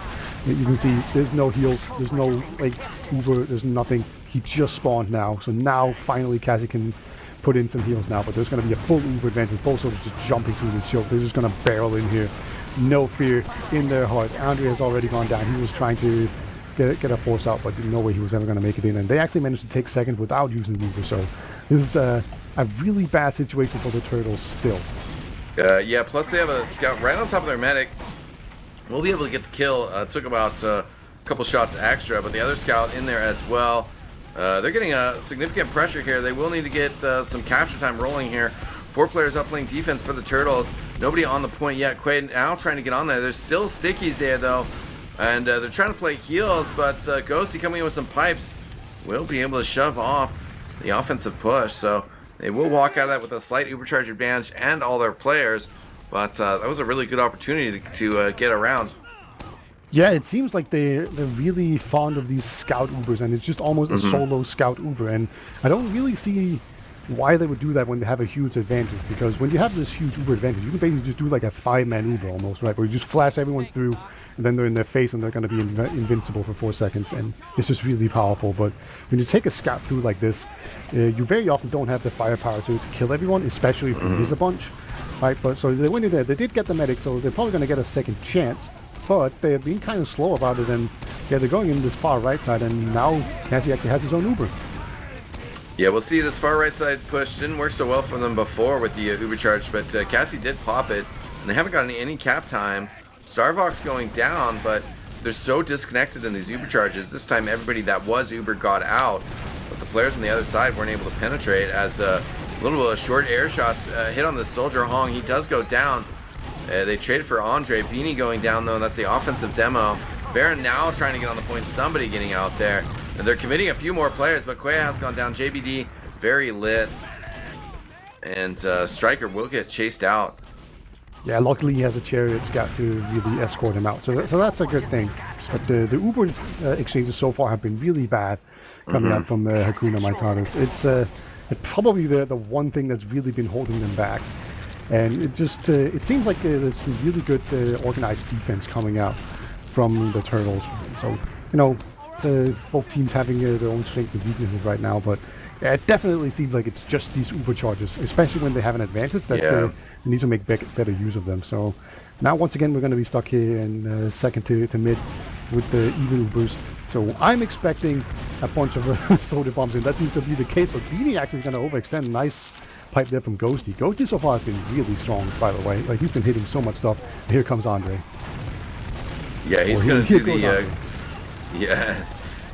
You can see there's no heals, there's no, like, Uber, there's nothing. He just spawned now, so now finally Cassie can put in some heals now, but there's going to be a full Uber advantage. Both soldiers just jumping through the choke. They're just going to barrel in here. No fear in their heart. Andre has already gone down. He was trying to get a force out, but no way he was ever going to make it in. And they actually managed to take second without using Uber. So this is a really bad situation for the Turtles still. Yeah, plus they have a scout right on top of their medic. We'll be able to get the kill. Took about a couple shots extra, but the other scout in there as well. They're getting a significant pressure here. They will need to get some capture time rolling here. 4 players up playing defense for the Turtles. Nobody on the point yet. Quaid now trying to get on there. There's still stickies there though, and they're trying to play heals, but Ghosty coming in with some pipes will be able to shove off the offensive push. So they will walk out of that with a slight Ubercharge advantage and all their players, but that was a really good opportunity to get around. Yeah, it seems like they're really fond of these scout Ubers, and it's just almost a solo scout Uber, and I don't really see why they would do that when they have a huge advantage, because when you have this huge Uber advantage, you can basically just do like a 5-man Uber almost, right, where you just flash everyone through, and then they're in their face and they're going to be invincible for 4 seconds, and it's just really powerful. But when you take a scout through like this, you very often don't have the firepower to kill everyone, especially if there is a bunch, right? But so they went in there, they did get the medic, so they're probably going to get a second chance, but they've been kind of slow about it, and yeah, they're going in this far right side, and now Cassie actually has his own Uber. Yeah, we'll see. This far right side push didn't work so well for them before with the Uber charge, but Cassie did pop it, and they haven't gotten any cap time. Starvox going down, but they're so disconnected in these Uber charges. This time everybody that was Uber got out, but the players on the other side weren't able to penetrate as a little bit of short air shots hit on the soldier. Hong, he does go down. They traded for Andre. Beanie going down though, and that's the offensive demo. Baron now trying to get on the point, somebody getting out there. And they're committing a few more players, but Quaya has gone down. JBD very lit, and Striker will get chased out. Yeah, luckily he has a chariot scout to really escort him out, so that's a good thing. But the Uber exchanges so far have been really bad coming out from Hakuna My Tatas. It's probably the one thing that's really been holding them back, and it just it seems like there's some really good organized defense coming out from the Turtles. So you know, both teams having their own strengths and weaknesses right now, but yeah, it definitely seems like it's just these Uber charges, especially when they have an advantage, that they need to make better use of them. So now once again we're going to be stuck here in second to mid with the even Ubers. So I'm expecting a bunch of soda bombs, and that seems to be the case, but Beanie actually is going to overextend. Nice pipe there from Ghosty. Ghosty so far has been really strong, by the way. Like, he's been hitting so much stuff. Here comes Andre. Yeah, he's going to do the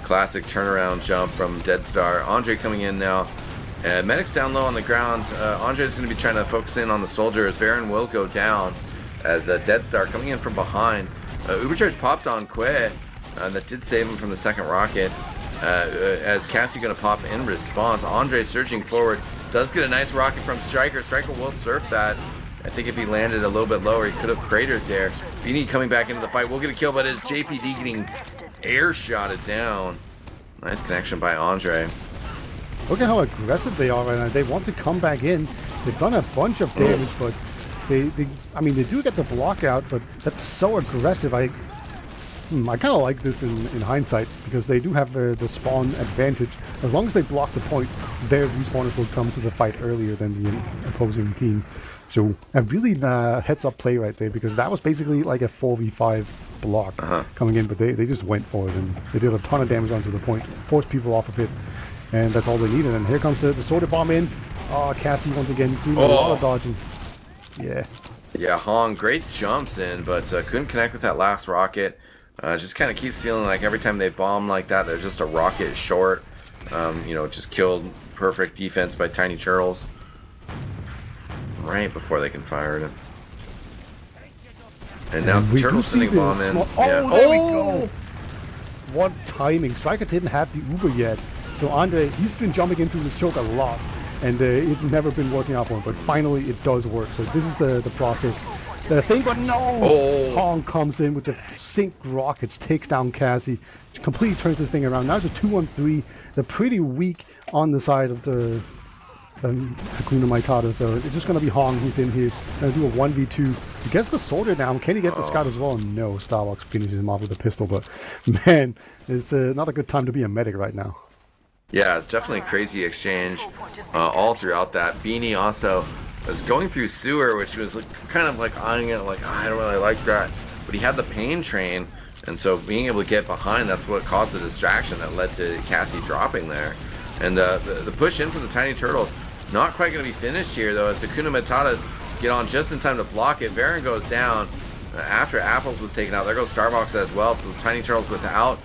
classic turnaround jump from Dead Star. Andre coming in now. Medic's down low on the ground. Andre is going to be trying to focus in on the soldier as Varen will go down as Dead Star coming in from behind. Ubercharge popped on Quay. That did save him from the second rocket. As Cassie going to pop in response. Andre surging forward. Does get a nice rocket from Striker. Striker will surf that. I think if he landed a little bit lower, he could have cratered there. Beanie coming back into the fight. We'll get a kill, but is JPD getting air shotted down. Nice connection by Andre. Look at how aggressive they are right now. They want to come back in. They've done a bunch of damage, but I mean, they do get the block out, but that's so aggressive. I kind of like this in hindsight, because they do have the spawn advantage. As long as they block the point, their respawners will come to the fight earlier than the opposing team. So a really heads up play right there, because that was basically like a 4v5 block coming in, but they just went for it, and they did a ton of damage onto the point, forced people off of it, and that's all they needed. And here comes the soda bomb in. Oh, Cassie once again doing a lot of dodging. Yeah, Hong, great jumps in, but couldn't connect with that last rocket. Just kind of keeps feeling like every time they bomb like that, they're just a rocket short. You know, just killed. Perfect defense by Tiny Turtles right before they can fire it. And now it's the Turtles sending a bomb in. There we go. What timing. Striker didn't have the Uber yet. So Andre, he's been jumping into this choke a lot, and it's never been working out for him, but finally it does work. So this is the process. The thing, but no! Hong comes in with the sync rockets, takes down Cassie, completely turns this thing around. Now it's a 2-on-3. They're pretty weak on the side of the Hakuna My Tatas, so it's just going to be Hong who's in here. Going to do a 1v2. He gets the soldier down. Can he get the scout as well? No, Starbucks finishes him off with a pistol, but man, it's not a good time to be a medic right now. Yeah, definitely crazy exchange all throughout that. Beanie also was going through sewer, which was kind of like eyeing it like, I don't really like that. But he had the pain train, and so being able to get behind, that's what caused the distraction that led to Cassie dropping there. And the push in from the Tiny Turtles, not quite going to be finished here, though, as Hakuna My Tatas get on just in time to block it. Baron goes down after Apples was taken out. There goes Starbox as well. So the Tiny Turtles without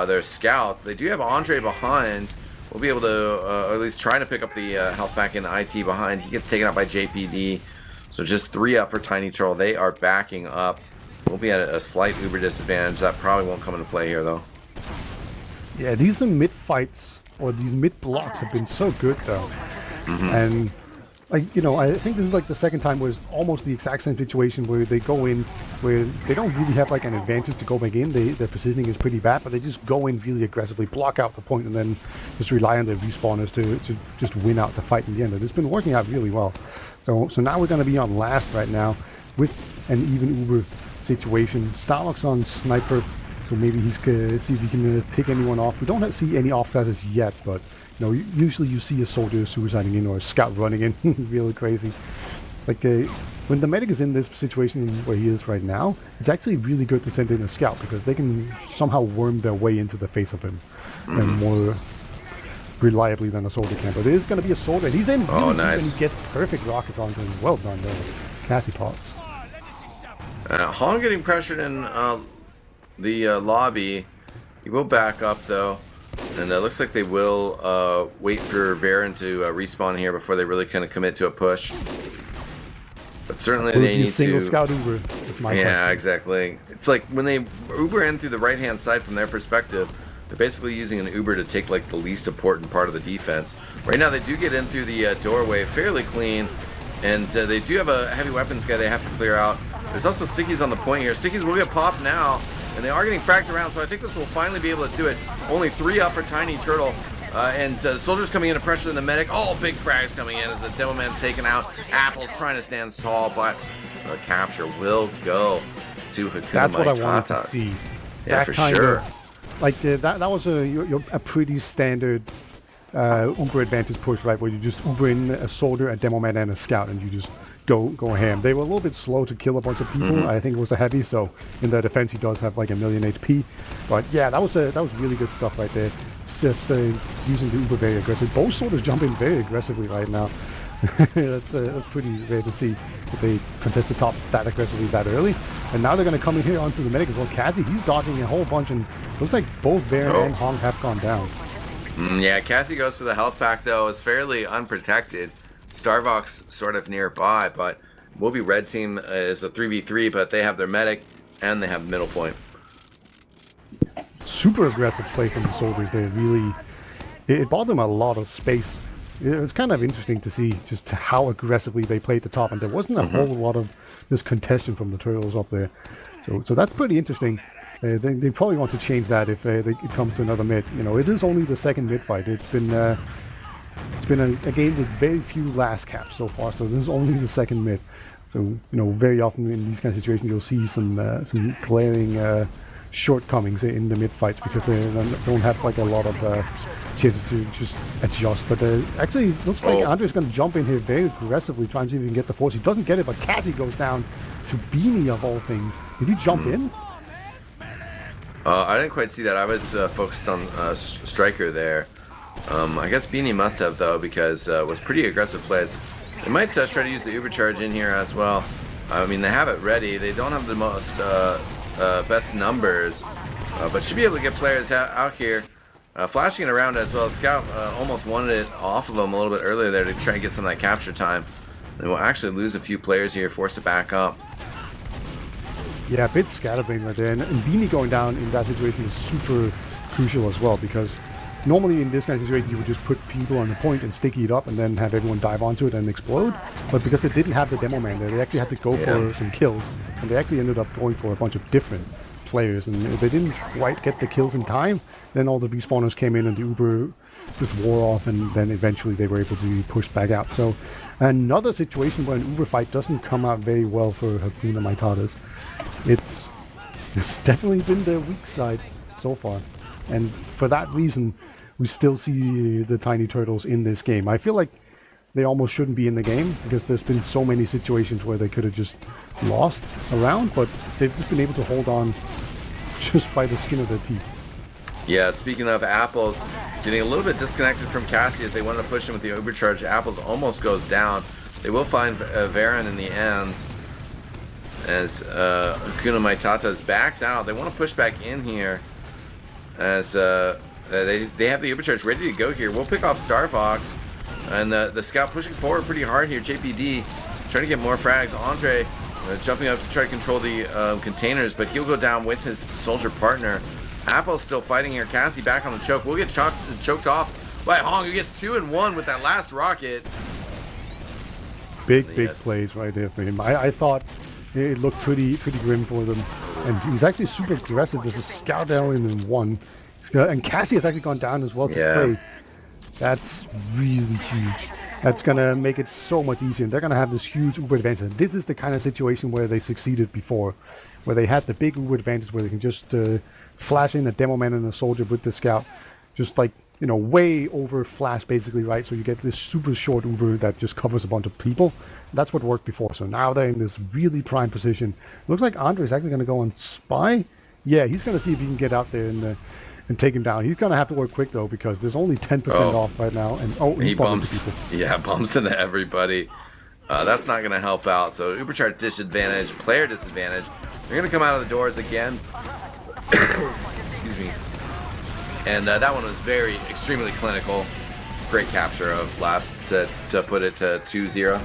their scouts. They do have Andre behind. We'll be able to at least try to pick up the health back in IT behind. He gets taken out by JPD. So just 3 up for Tiny Turtle. They are backing up. We'll be at a slight Uber disadvantage. That probably won't come into play here, though. Yeah, these mid fights or these mid blocks have been so good, though. And like, you know, I think this is like the second time where it's almost the exact same situation where they go in where they don't really have like an advantage to go back in. Their positioning is pretty bad, but they just go in really aggressively, block out the point, and then just rely on their respawners to just win out the fight in the end. And it's been working out really well. So now we're going to be on last right now with an even Uber situation. Starlock's on Sniper, so maybe he's going to see if he can pick anyone off. We don't see any off classes yet, but you know, usually you see a soldier suiciding in or a scout running in. Really crazy. Like when the medic is in this situation where he is right now, it's actually really good to send in a scout because they can somehow worm their way into the face of him and more reliably than a soldier can. But it is going to be a soldier, and he's in really deep, and he gets perfect rockets onto him. Well done there, Cassie Potts. Han getting pressured in the lobby. He will back up though, and it looks like they will wait for Baron to respawn here before they really kind of commit to a push. But certainly they need single to. Scout Uber is my question. Exactly. It's like when they Uber in through the right hand side from their perspective, they're basically using an Uber to take like the least important part of the defense. Right now they do get in through the doorway fairly clean, and they do have a heavy weapons guy they have to clear out. There's also Stickies on the point here. Stickies will get popped now, and they are getting frags around, so I think this will finally be able to do it. Only 3 up for Tiny Turtle, and soldiers coming in to pressure the medic. Oh, big frags coming in as the Demo Man's taken out. Apple's trying to stand tall, but the capture will go to Hakuna That's My what I Tatas. wanted to see. Yeah, that for kind sure. Like that was a pretty standard Uber advantage push, right? Where you just Uber in a soldier, a demo man, and a scout, and you just go ham. They were a little bit slow to kill a bunch of people. I think it was a heavy, so in their defense he does have like 1,000,000 HP. But yeah, that was really good stuff right there. It's just using the Uber very aggressive. Both soldiers jump in very aggressively right now. That's pretty rare to see that they contest the top that aggressively that early. And now they're going to come in here onto the medic as well. Cassie, he's dodging a whole bunch, and looks like both Baron and Hong have gone down. Yeah, Cassie goes for the health pack though. It's fairly unprotected. Starvox sort of nearby, but will be red team is a 3v3, but they have their medic and they have the middle point. Super aggressive play from the soldiers. They really, it bought them a lot of space. It was kind of interesting to see just how aggressively they played the top, and there wasn't a whole lot of this contention from the Turtles up there. So that's pretty interesting. They probably want to change that if it comes to another mid. You know, it is only the second mid fight. It's been a game with very few last caps so far, so this is only the second mid. So, you know, very often in these kind of situations you'll see some glaring shortcomings in the mid fights because they don't have like a lot of chances to just adjust. But actually looks like Andre's going to jump in here very aggressively, trying to see if he can get the force. He doesn't get it, but Cassie goes down to Beanie of all things. Did he jump in? I didn't quite see that. I was focused on Striker there. I guess Beanie must have though, because it was pretty aggressive plays. They might try to use the Uber charge in here as well. I mean, they have it ready. They don't have the most best numbers, but should be able to get players out here. Flashing it around as well. Scout almost wanted it off of him a little bit earlier there to try and get some of that capture time. They will actually lose a few players here, forced to back up. Yeah, a bit scatterbrained right there, and Beanie going down in that situation is super crucial as well, because normally in this kind of situation you would just put people on the point and sticky it up and then have everyone dive onto it and explode, but because they didn't have the demo man there, they actually had to go for some kills, and they actually ended up going for a bunch of different players, and if they didn't quite get the kills in time, then all the respawners came in and the Uber just wore off, and then eventually they were able to be pushed back out. So another situation where an Uber fight doesn't come out very well for Hakuna My Tatas. It's definitely been their weak side so far, and for that reason we still see the Tiny Turtles in this game. I feel like they almost shouldn't be in the game because there's been so many situations where they could have just lost a round, but they've just been able to hold on just by the skin of their teeth. Yeah, speaking of Apples, getting a little bit disconnected from Cassie as they wanted to push him with the overcharge. Apples almost goes down. They will find Varen in the end as Hakuna My Tatas backs out. They want to push back in here as they have the Ubercharge ready to go here. We'll pick off Star Fox, and the scout pushing forward pretty hard here. JPD trying to get more frags. Andre jumping up to try to control the containers, but he'll go down with his soldier partner. Apple's still fighting here. Cassie back on the choke. We'll get choked off by Hong, who gets 2 and 1 with that last rocket. Big plays right there for him. I thought it looked pretty grim for them, and he's actually super aggressive. There's a scout down in 1, and Cassie has actually gone down as well to play. That's really huge. That's gonna make it so much easier, and they're gonna have this huge Uber advantage. This is the kind of situation where they succeeded before, where they had the big Uber advantage, where they can just flash in a demo man and a soldier with the scout, just like, you know, way over flash basically, right? So you get this super short Uber that just covers a bunch of people. That's what worked before. So now they're in this really prime position. Looks like Andre is actually going to go on spy. Yeah, he's going to see if he can get out there and take him down. He's going to have to work quick though, because there's only 10% off right now. And he bumps. Yeah, bumps into everybody. That's not going to help out. So Ubercharge disadvantage, player disadvantage. They're going to come out of the doors again. Excuse me. And that one was extremely clinical. Great capture of last to put it to 2-0.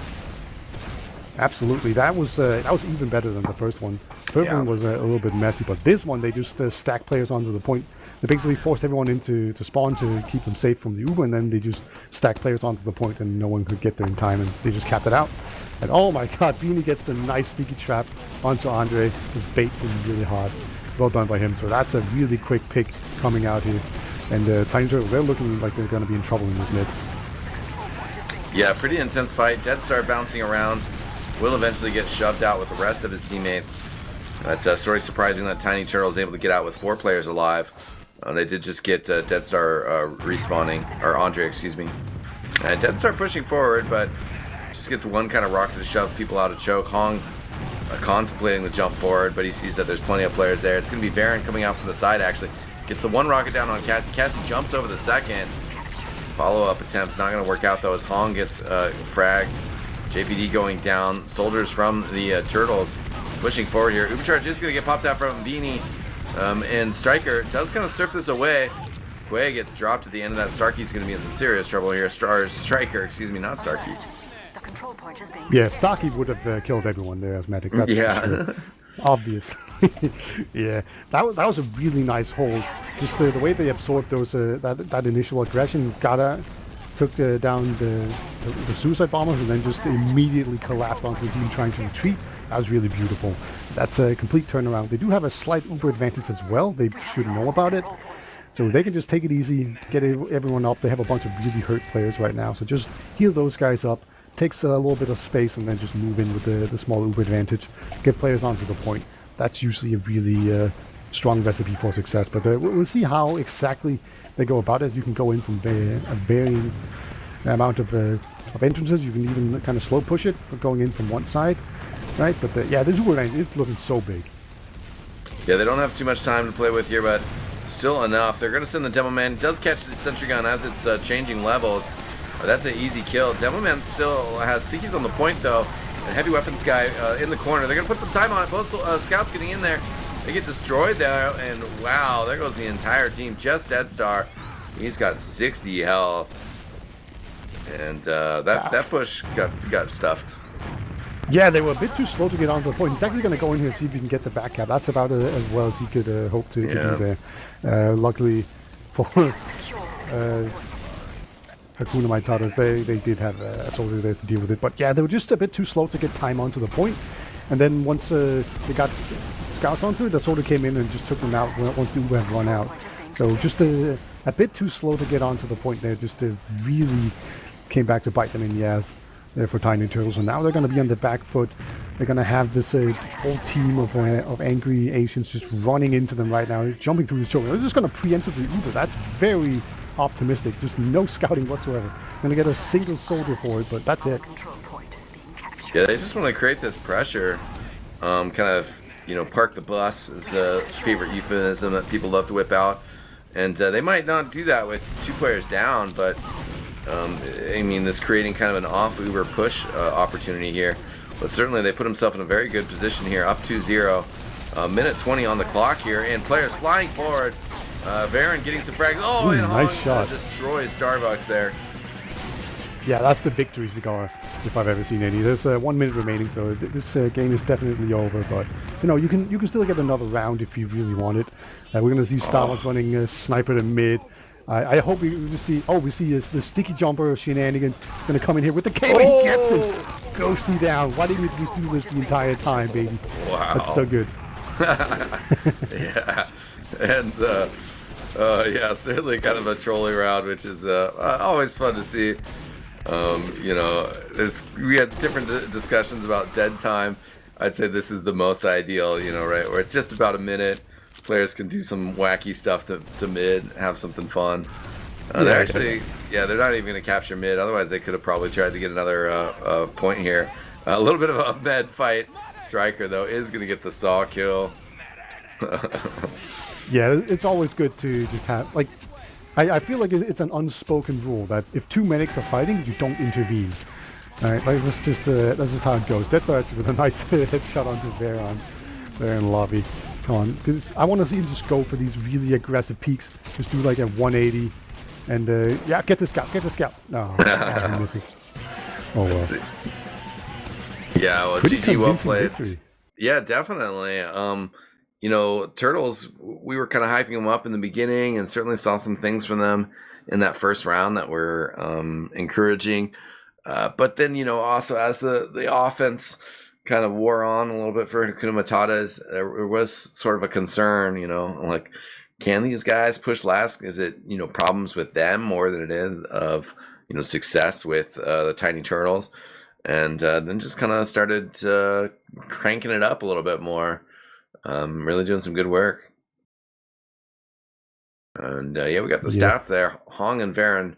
Absolutely, that was even better than the first one. The first one was a little bit messy, but this one they just stack players onto the point. They basically forced everyone into spawn to keep them safe from the Uber, and then they just stack players onto the point, and no one could get there in time, and they just capped it out. And oh my God, Beanie gets the nice sneaky trap onto Andre. Just baits him really hard. Well done by him. So that's a really quick pick coming out here. And tinyturtle, they're looking like they're going to be in trouble in this mid. Yeah, pretty intense fight. Dead Star bouncing around. Will eventually get shoved out with the rest of his teammates. That's sort of surprising that tinyturtle is able to get out with 4 players alive. They did just get Dead Star respawning, or Andre, excuse me. And Dead Star pushing forward, but just gets one kind of rocket to shove people out of choke. Hong contemplating the jump forward, but he sees that there's plenty of players there. It's going to be Varen coming out from the side, actually. Gets the 1 rocket down on Cassie. Cassie jumps over the second. Follow-up attempt's not going to work out, though, as Hong gets fragged. JPD going down. Soldiers from the Turtles pushing forward here. Ubercharge is going to get popped out from Beanie. And Striker does kind of surf this away. Quay gets dropped at the end of that. Starkey's going to be in some serious trouble here. Striker, excuse me, not Starkey. Yeah, Starkey would have killed everyone there as medic. That's for sure. Obviously. Yeah, that was a really nice hold. Just the way they absorbed those that initial aggression, took down the suicide bombers, and then just immediately collapsed onto the team trying to retreat. That was really beautiful. That's a complete turnaround. They do have a slight Uber advantage as well. They should know about it. So they can just take it easy, get everyone up. They have a bunch of really hurt players right now. So just heal those guys up. Takes a little bit of space, and then just move in with the small Uber advantage. Get players onto the point. That's usually a really strong recipe for success. But we'll see how exactly they go about it. You can go in from a varying amount of entrances. You can even kind of slow push it, going in from one side. Right, but yeah, this Uber advantage, it's looking so big. Yeah, they don't have too much time to play with here, but still enough. They're going to send the Demo Man. Does catch the sentry gun as it's changing levels. That's an easy kill. Demo Man still has stickies on the point, though. And heavy weapons guy in the corner. They're going to put some time on it. Both scouts getting in there. They get destroyed there, and wow, there goes the entire team. Just Dead Star. He's got 60 health. And that push got stuffed. Yeah, they were a bit too slow to get onto the point. He's actually going to go in here and see if he can get the back cap. That's about as well as he could hope to do there. Luckily for Hakuna My Tatas, they did have a soldier there to deal with it. But yeah, they were just a bit too slow to get time onto the point. And then once they got scouts onto it, the soldier came in and just took them out once the Uber had run out. So just a bit too slow to get onto the point there. Just really came back to bite them in the ass there for tinyturtles. And now they're going to be on the back foot. They're going to have this whole team of angry Asians just running into them right now, jumping through the choke. They're just going to preempt the Uber. That's very optimistic. Just no scouting whatsoever. Going to get a single soldier for it, but that's it. Yeah, they just want to create this pressure. Kind of, park the bus is a favorite euphemism that people love to whip out. And they might not do that with 2 players down, but I mean, this creating kind of an off-Uber push opportunity here. But certainly they put themselves in a very good position here, up 2-0. Minute 20 on the clock here, and players flying forward. Varen getting some frags. Oh, and nice Hong shot. Destroys Starbucks there. Yeah, that's the victory cigar if I've ever seen any. There's 1 minute remaining, so this game is definitely over. But you can still get another round if you really want it. We're gonna see Starbucks running sniper to mid. I hope we see. Oh, we see the sticky jumper shenanigans gonna come in here with the K. He gets it. Ghosty down. Why didn't we just do this the entire time, baby? Wow, that's so good. Yeah, and yeah, certainly kind of a trolling round, which is always fun to see. We had different discussions about dead time. I'd say this is the most ideal, right, where it's just about a minute. Players can do some wacky stuff to mid, have something fun. They're actually, they're not even going to capture mid. Otherwise, they could have probably tried to get another point here. A little bit of a med fight. Striker, though, is going to get the saw kill. Yeah, it's always good to just have, like, I feel like it's an unspoken rule that if 2 medics are fighting, you don't intervene. Alright, like, that's just how it goes. That's actually with a nice headshot onto Varen there in lobby. Come on, because I want to see him just go for these really aggressive peaks. Just do like a 180. And, yeah, get the scout. No, he misses. Oh, well. Yeah, well, Pretty GG, well convincing played. victory. Yeah, definitely. Turtles, we were kind of hyping them up in the beginning and certainly saw some things from them in that first round that were encouraging. But then, also as the offense kind of wore on a little bit for Hakuna My Tatas, there was sort of a concern, like, can these guys push last? Is it, problems with them more than it is of, success with the Tiny Turtles? And then just kind of started cranking it up a little bit more. Really doing some good work. And we got the stats there. Hong and Varen,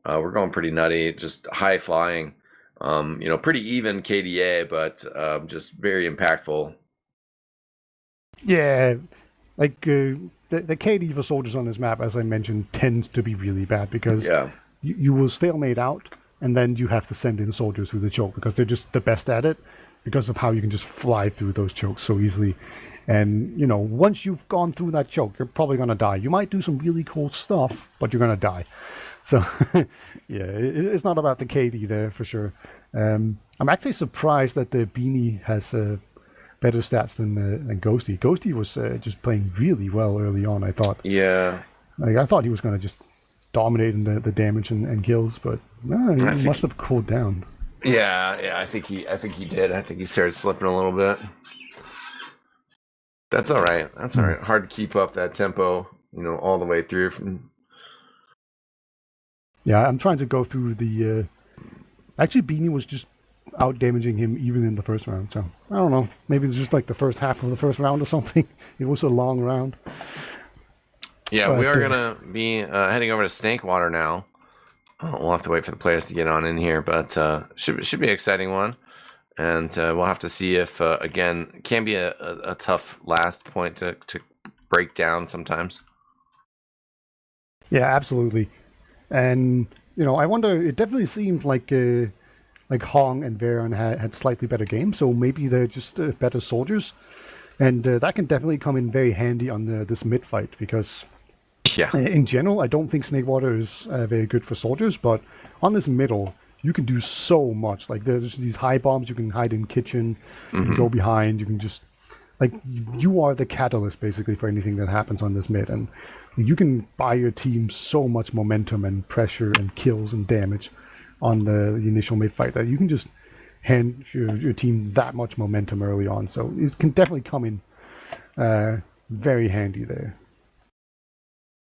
we're going pretty nutty, just high flying. Pretty even KDA, but just very impactful. Yeah, like the KD for soldiers on this map, as I mentioned, tends to be really bad because you will stalemate out, and then you have to send in soldiers through the choke because they're just the best at it because of how you can just fly through those chokes so easily. And, once you've gone through that choke, you're probably going to die. You might do some really cool stuff, but you're going to die. So, yeah, it's not about the KD there for sure. I'm actually surprised that the Beanie has better stats than Ghosty. Ghosty was just playing really well early on, I thought. Yeah. Like, I thought he was going to just dominate in the damage and kills, but no, he must have cooled down. Yeah, I think he did. I think he started slipping a little bit. That's all right. Hard to keep up that tempo, all the way through. Yeah, I'm trying to go through the. Actually, Beanie was just out damaging him even in the first round. So I don't know. Maybe it's just like the first half of the first round or something. It was a long round. Yeah, but we are gonna be heading over to Snakewater now. We'll have to wait for the players to get on in here, but should be an exciting one. And we'll have to see if, again, can be a tough last point to break down sometimes. Yeah, absolutely. And, I wonder, it definitely seemed like Hong and Varen had slightly better games, so maybe they're just better soldiers. And that can definitely come in very handy on this mid fight, because in general, I don't think Snakewater is very good for soldiers, but on this middle, you can do so much. Like, there's these high bombs, you can hide in kitchen, you can go behind, you can just, like, you are the catalyst, basically, for anything that happens on this mid. And you can buy your team so much momentum and pressure and kills and damage on the initial mid fight that you can just hand your team that much momentum early on. So it can definitely come in very handy there.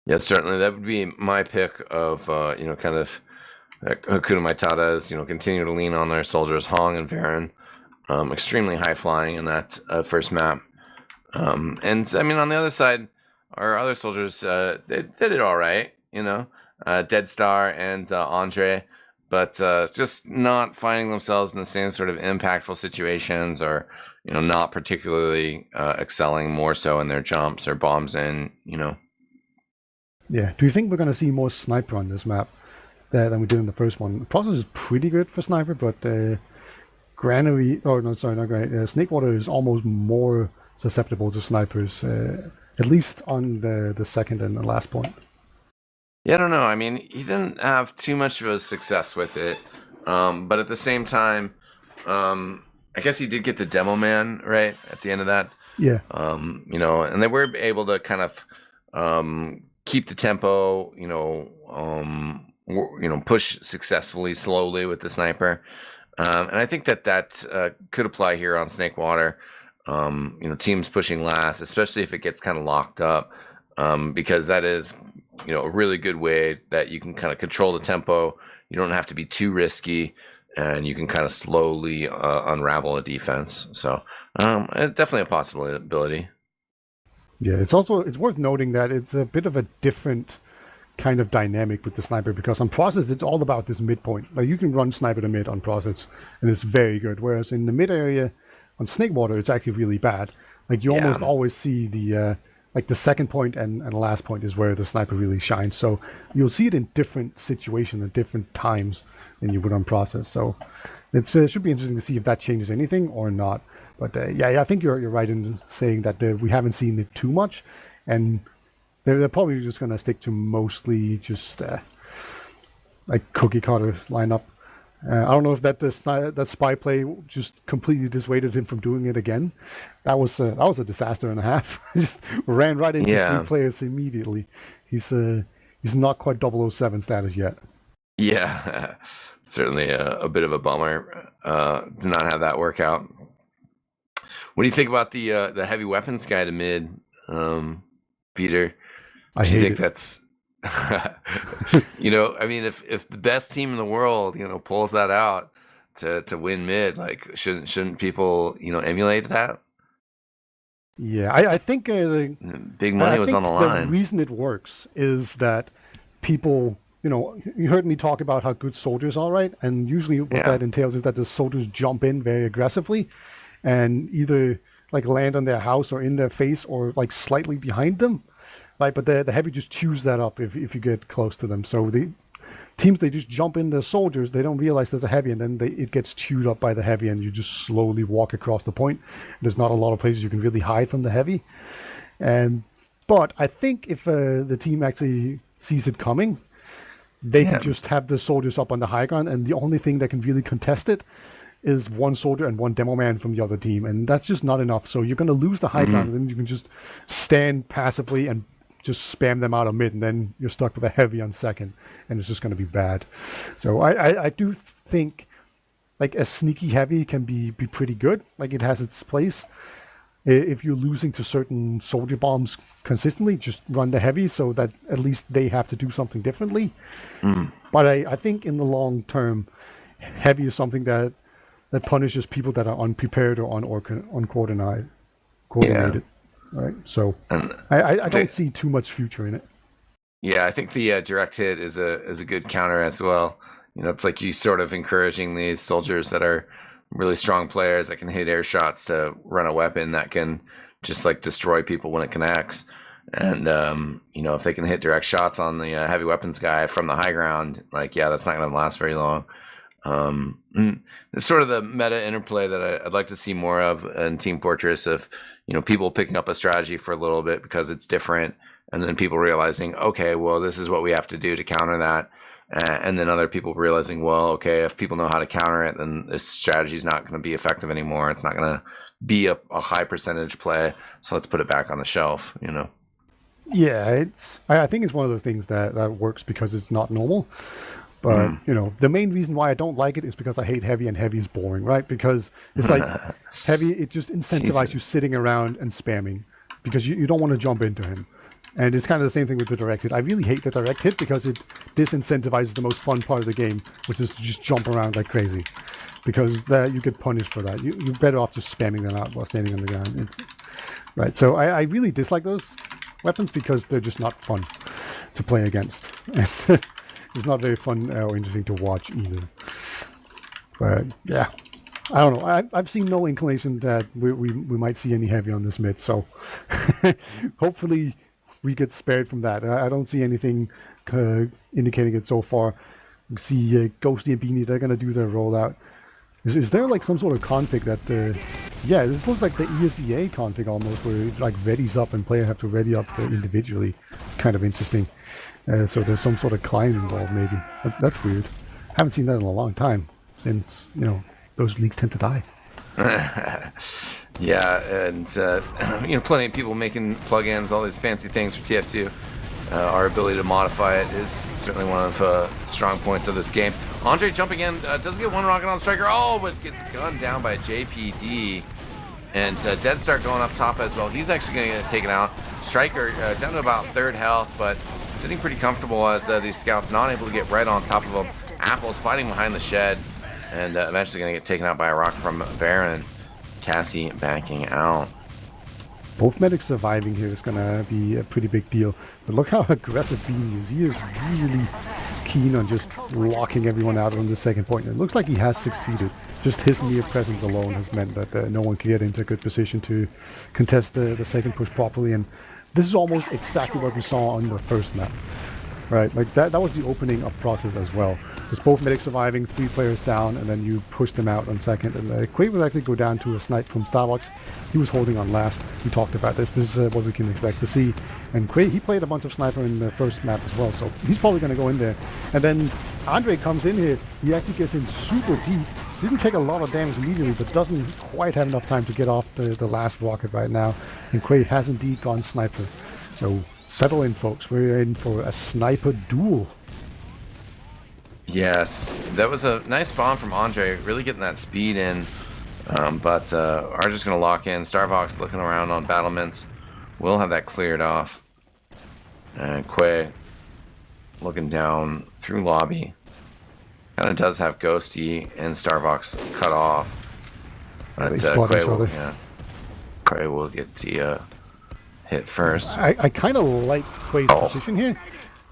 Yeah, certainly. That would be my pick of, kind of Hakuna My Tatas, continue to lean on their soldiers, Hong and Varen, extremely high flying in that first map. And I mean, on the other side, our other soldiers, they did all right, Dead Star and Andre, but just not finding themselves in the same sort of impactful situations, or not particularly excelling more so in their jumps or bombs in. Yeah. Do you think we're going to see more sniper on this map? than we did in the first one. The process is pretty good for sniper, but Snakewater is almost more susceptible to snipers, at least on the second and the last point. Yeah, I don't know. I mean, he didn't have too much of a success with it, but at the same time, I guess he did get the demo man right at the end of that. Yeah. And they were able to kind of keep the tempo, push successfully slowly with the sniper. And I think that could apply here on Snakewater. Teams pushing last, especially if it gets kind of locked up, because that is, a really good way that you can kind of control the tempo. You don't have to be too risky, and you can kind of slowly unravel a defense. So it's definitely a possibility. Yeah, it's worth noting that it's a bit of a different kind of dynamic with the sniper, because on process it's all about this midpoint. Like you can run sniper to mid on process and it's very good, whereas in the mid area on Snakewater it's actually really bad. Like you almost always see the second point and last point is where the sniper really shines. So you'll see it in different situations at different times than you would on process. So it should be interesting to see if that changes anything or not. But I think you're right in saying that we haven't seen it too much, and they're probably just going to stick to mostly just like cookie cutter lineup. I don't know if that spy play just completely dissuaded him from doing it again. That was a disaster and a half. Just ran right into 3 players immediately. He's not quite 007 status yet. Yeah, certainly a bit of a bummer to not have that work out. What do you think about the heavy weapons guy to mid, Peter? Do you think that's I mean, if the best team in the world, pulls that out to win mid, like shouldn't people, emulate that? Yeah, I think the big money was on the line. The reason it works is that people, you heard me talk about how good soldiers are, right? And usually what that entails is that the soldiers jump in very aggressively and either like land on their house or in their face or like slightly behind them. Right, but the heavy just chews that up if you get close to them. So the teams, they just jump in the soldiers, they don't realize there's a heavy, and then it gets chewed up by the heavy, and you just slowly walk across the point. There's not a lot of places you can really hide from the heavy. But I think if the team actually sees it coming, they can just have the soldiers up on the high ground, and the only thing that can really contest it is one soldier and one demo man from the other team, and that's just not enough. So you're going to lose the high ground, and then you can just stand passively and just spam them out of mid, and then you're stuck with a heavy on second, and it's just going to be bad. So I do think like a sneaky heavy can be pretty good. Like it has its place. If you're losing to certain soldier bombs consistently, just run the heavy so that at least they have to do something differently. But I think in the long term, heavy is something that punishes people that are unprepared or uncoordinated. Right, so I don't see too much future in it. Yeah, I think the direct hit is a good counter as well. It's like you sort of encouraging these soldiers that are really strong players that can hit air shots to run a weapon that can just like destroy people when it connects. And if they can hit direct shots on the heavy weapons guy from the high ground, that's not going to last very long. It's sort of the meta interplay that I'd like to see more of in Team Fortress of, people picking up a strategy for a little bit because it's different, and then people realizing, okay, well, this is what we have to do to counter that. And then other people realizing, well, okay, if people know how to counter it, then this strategy is not going to be effective anymore. It's not going to be a high percentage play. So let's put it back on the shelf, Yeah, I think it's one of those things that works because it's not normal. But, the main reason why I don't like it is because I hate heavy, and heavy is boring, right? Because it's like heavy, it just incentivizes you sitting around and spamming because you don't want to jump into him. And it's kind of the same thing with the direct hit. I really hate the direct hit because it disincentivizes the most fun part of the game, which is to just jump around like crazy. Because you get punished for that. You're better off just spamming them out while standing on the ground. Right, so I really dislike those weapons because they're just not fun to play against. It's not very fun or interesting to watch either. But yeah, I don't know. I've seen no inclination that we might see any heavy on this mid. So hopefully we get spared from that. I don't see anything indicating it so far. You see Ghosty and Beanie, they're going to do their rollout. Is there like some sort of config that, yeah, this looks like the ESEA config almost, where it like readies up and players have to ready up individually. It's kind of interesting. So there's some sort of client involved maybe. That's weird. Haven't seen that in a long time, since, you know, those leagues tend to die. Yeah, and you know, plenty of people making plugins, all these fancy things for TF2. Our ability to modify it is certainly one of strong points of this game. Andre jumping in, doesn't get one rocket on Striker, but gets gunned down by JPD. And Dead Start going up top as well. He's actually going to get taken out. Striker down to about 3rd health, but sitting pretty comfortable as these scouts not able to get right on top of him. Apple's fighting behind the shed, and eventually going to get taken out by a rocket from Baron. Cassie backing out. Both medics surviving here is going to be a pretty big deal. But look how aggressive Beanie is. He is really keen on just locking everyone out on the second point. And it looks like he has succeeded. Just his mere presence alone has meant that no one can get into a good position to contest the second push properly. And this is almost exactly what we saw on the first map. Right, like that was the opening up process as well. Just both medics surviving, 3 players down, and then you push them out on second. And Quake will actually go down to a snipe from Starbucks. He was holding on last. We talked about this. This is what we can expect to see. And Quake, he played a bunch of sniper in the first map as well, so he's probably going to go in there. And then Andre comes in here. He actually gets in super deep. Didn't take a lot of damage immediately, but doesn't quite have enough time to get off the last rocket right now. And Quake has indeed gone sniper. So settle in, folks. We're in for a sniper duel. Yes, that was a nice bomb from Andre, really getting that speed in. But are just going to lock in. Starvox looking around on battlements. We'll have that cleared off. And Quay looking down through lobby. Kind of does have Ghosty and Starvox cut off. But Quay will get the hit first. I kind of like Quay's position here,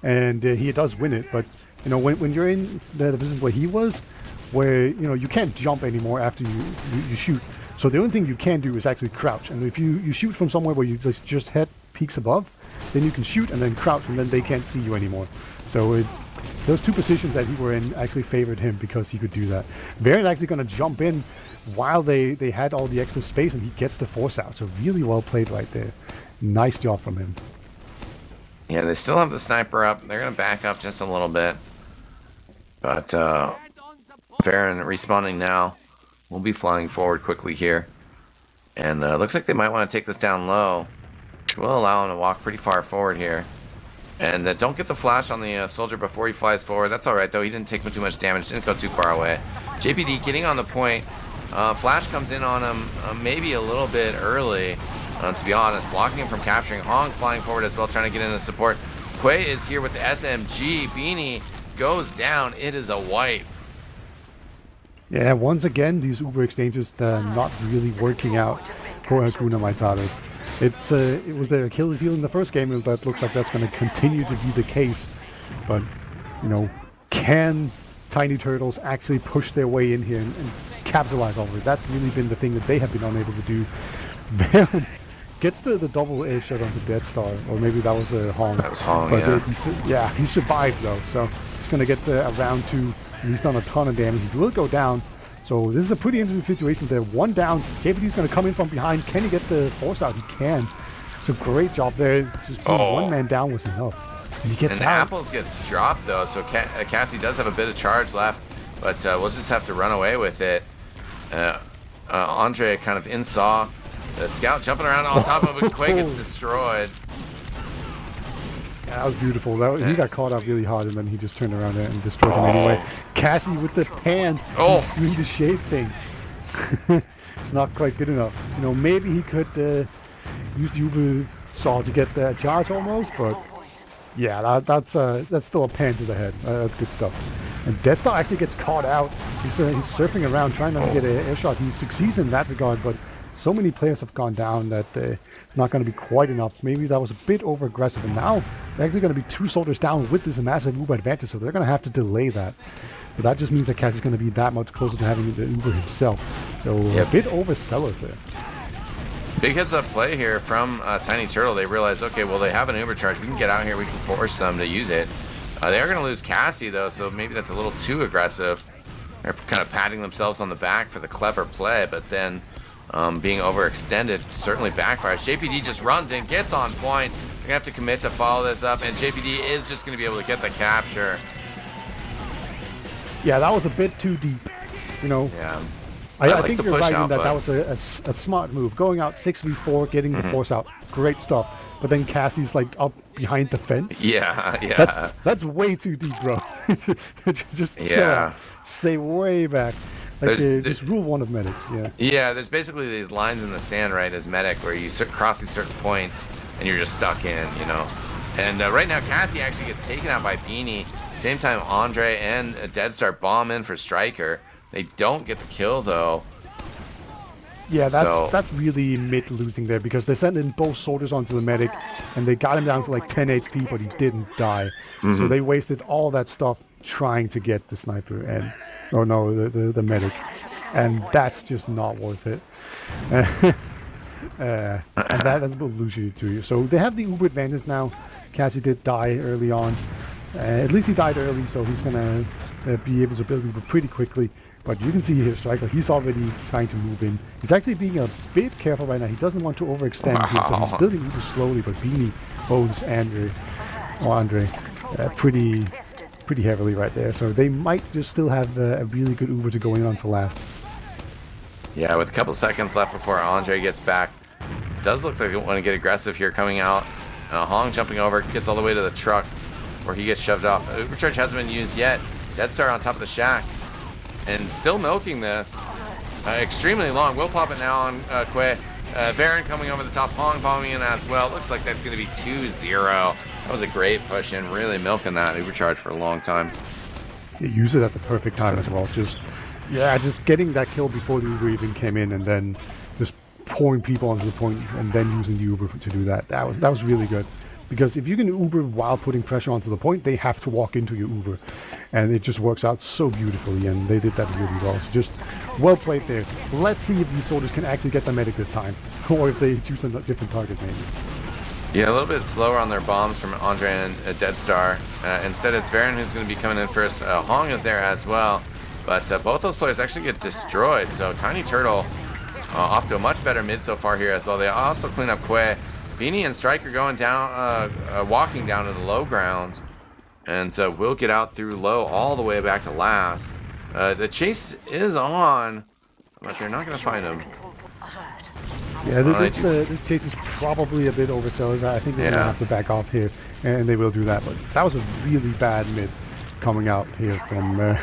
and he does win it, but you know, when you're in the position where he was, where, you know, you can't jump anymore after you shoot. So the only thing you can do is actually crouch. And if you shoot from somewhere where you just head peaks above, then you can shoot and then crouch, and then they can't see you anymore. So those 2 positions that he were in actually favored him because he could do that. Baron actually going to jump in while they had all the extra space, and he gets the force out. So really well played right there. Nice job from him. Yeah, they still have the sniper up. They're going to back up just a little bit. But Farron respawning now. We'll be flying forward quickly here. And looks like they might want to take this down low, which will allow him to walk pretty far forward here. And don't get the flash on the soldier before he flies forward. That's alright, though. He didn't take too much damage. Didn't go too far away. JPD getting on the point. Flash comes in on him maybe a little bit early, to be honest. Blocking him from capturing. Hong flying forward as well, trying to get into support. Quay is here with the SMG. Beanie goes down. It is a wipe. Yeah, once again, these Uber exchanges not really working out for Hakuna My Tatas. It was their Achilles heel in the first game, and that looks like that's going to continue to be the case. But, you know, can Tiny Turtles actually push their way in here and capitalize over it? That's really been the thing that they have been unable to do. Baron gets the double air shot onto Dead Star, or maybe that was Hong. That was Hong, but, yeah. He survived though, so he's going to get a round 2. And he's done a ton of damage. He will go down. So this is a pretty interesting situation there. 1 down. JPD's going to come in from behind. Can he get the force out? He can. So great job there. Just being 1 man down was enough. And he gets out. Apples gets dropped though, so Cassie does have a bit of charge left, but we'll just have to run away with it. Andre kind of in-saw. The scout jumping around on top of it. Quay gets destroyed. Yeah, that was beautiful. He got caught up really hard, and then he just turned around and destroyed him anyway. Cassie with the pan. Doing the shade thing. It's not quite good enough. You know, maybe he could use the Uber saw to get the charge almost, but yeah, that's still a pan to the head. That's good stuff. And Death Star actually gets caught out. He's surfing around trying not to get an air shot. He succeeds in that regard, but so many players have gone down that it's not going to be quite enough. Maybe that was a bit over aggressive, and now they're actually going to be 2 soldiers down with this massive Uber advantage, so they're going to have to delay that. But that just means that Cass is going to be that much closer to having the Uber himself. So a bit overzealous there. Big heads up play here from Tiny Turtle. They realize, okay, well, they have an Uber charge. We can get out here. We can force them to use it. They are going to lose Cassie, though, so maybe that's a little too aggressive. They're kind of patting themselves on the back for the clever play, but then being overextended certainly backfires. JPD just runs in, gets on point. They're going to have to commit to follow this up, and JPD is just going to be able to get the capture. Yeah, that was a bit too deep, you know. Yeah. I think you're right in that that was a smart move. Going out 6v4, getting the force out, great stuff. But then Cassie's like up behind the fence. Yeah, yeah. That's way too deep, bro. Just chill out. Stay way back. Like just rule one of medics, yeah. Yeah, there's basically these lines in the sand, right, as medic, where you cross these certain points and you're just stuck in, you know. And right now, Cassie actually gets taken out by Beanie. Same time, Andre and Deadstar bomb in for Striker. They don't get the kill, though. Yeah, that's really mid losing there, because they sent in both soldiers onto the medic, and they got him down to like 10 HP, but he didn't die. So they wasted all that stuff trying to get the sniper and, oh no, the medic, and that's just not worth it. And that's what lose you to you. So they have the Uber advantage now. Cassie did die early on. At least he died early, so he's gonna be able to build Uber pretty quickly. But you can see here, Striker, he's already trying to move in. He's actually being a bit careful right now. He doesn't want to overextend, so he's building Uber slowly, but Beanie owns Andre pretty heavily right there. So they might just still have a really good Uber to go in on to last. Yeah, with a couple seconds left before Andre gets back. Does look like they want to get aggressive here coming out. Hong jumping over, gets all the way to the truck where he gets shoved off. Ubercharge hasn't been used yet. Deadstar on top of the shack. And still milking this. Extremely long. We'll pop it now on Quay. Varen coming over the top. Hong bombing in as well. Looks like that's going to be 2-0. That was a great push in. Really milking that Ubercharge for a long time. You use it at the perfect time as well. Just getting that kill before the Uber even came in, and then just pouring people onto the point, and then using the Uber to do that. That was really good. Because if you can Uber while putting pressure onto the point, they have to walk into your Uber. And it just works out so beautifully, and they did that really well. So just well played there. Let's see if these soldiers can actually get the medic this time, or if they choose a different target maybe. Yeah, a little bit slower on their bombs from Andre and Deadstar. Instead, it's Varen who's going to be coming in first. Hong is there as well. But both those players actually get destroyed. So Tiny Turtle off to a much better mid so far here as well. They also clean up Quay. Beanie and Striker going down, walking down to the low ground. And so we'll get out through low all the way back to last. The chase is on, but they're not going to find him. Yeah, this chase is probably a bit overzealous. I think they're going to have to back off here, and they will do that. But that was a really bad mid coming out here from the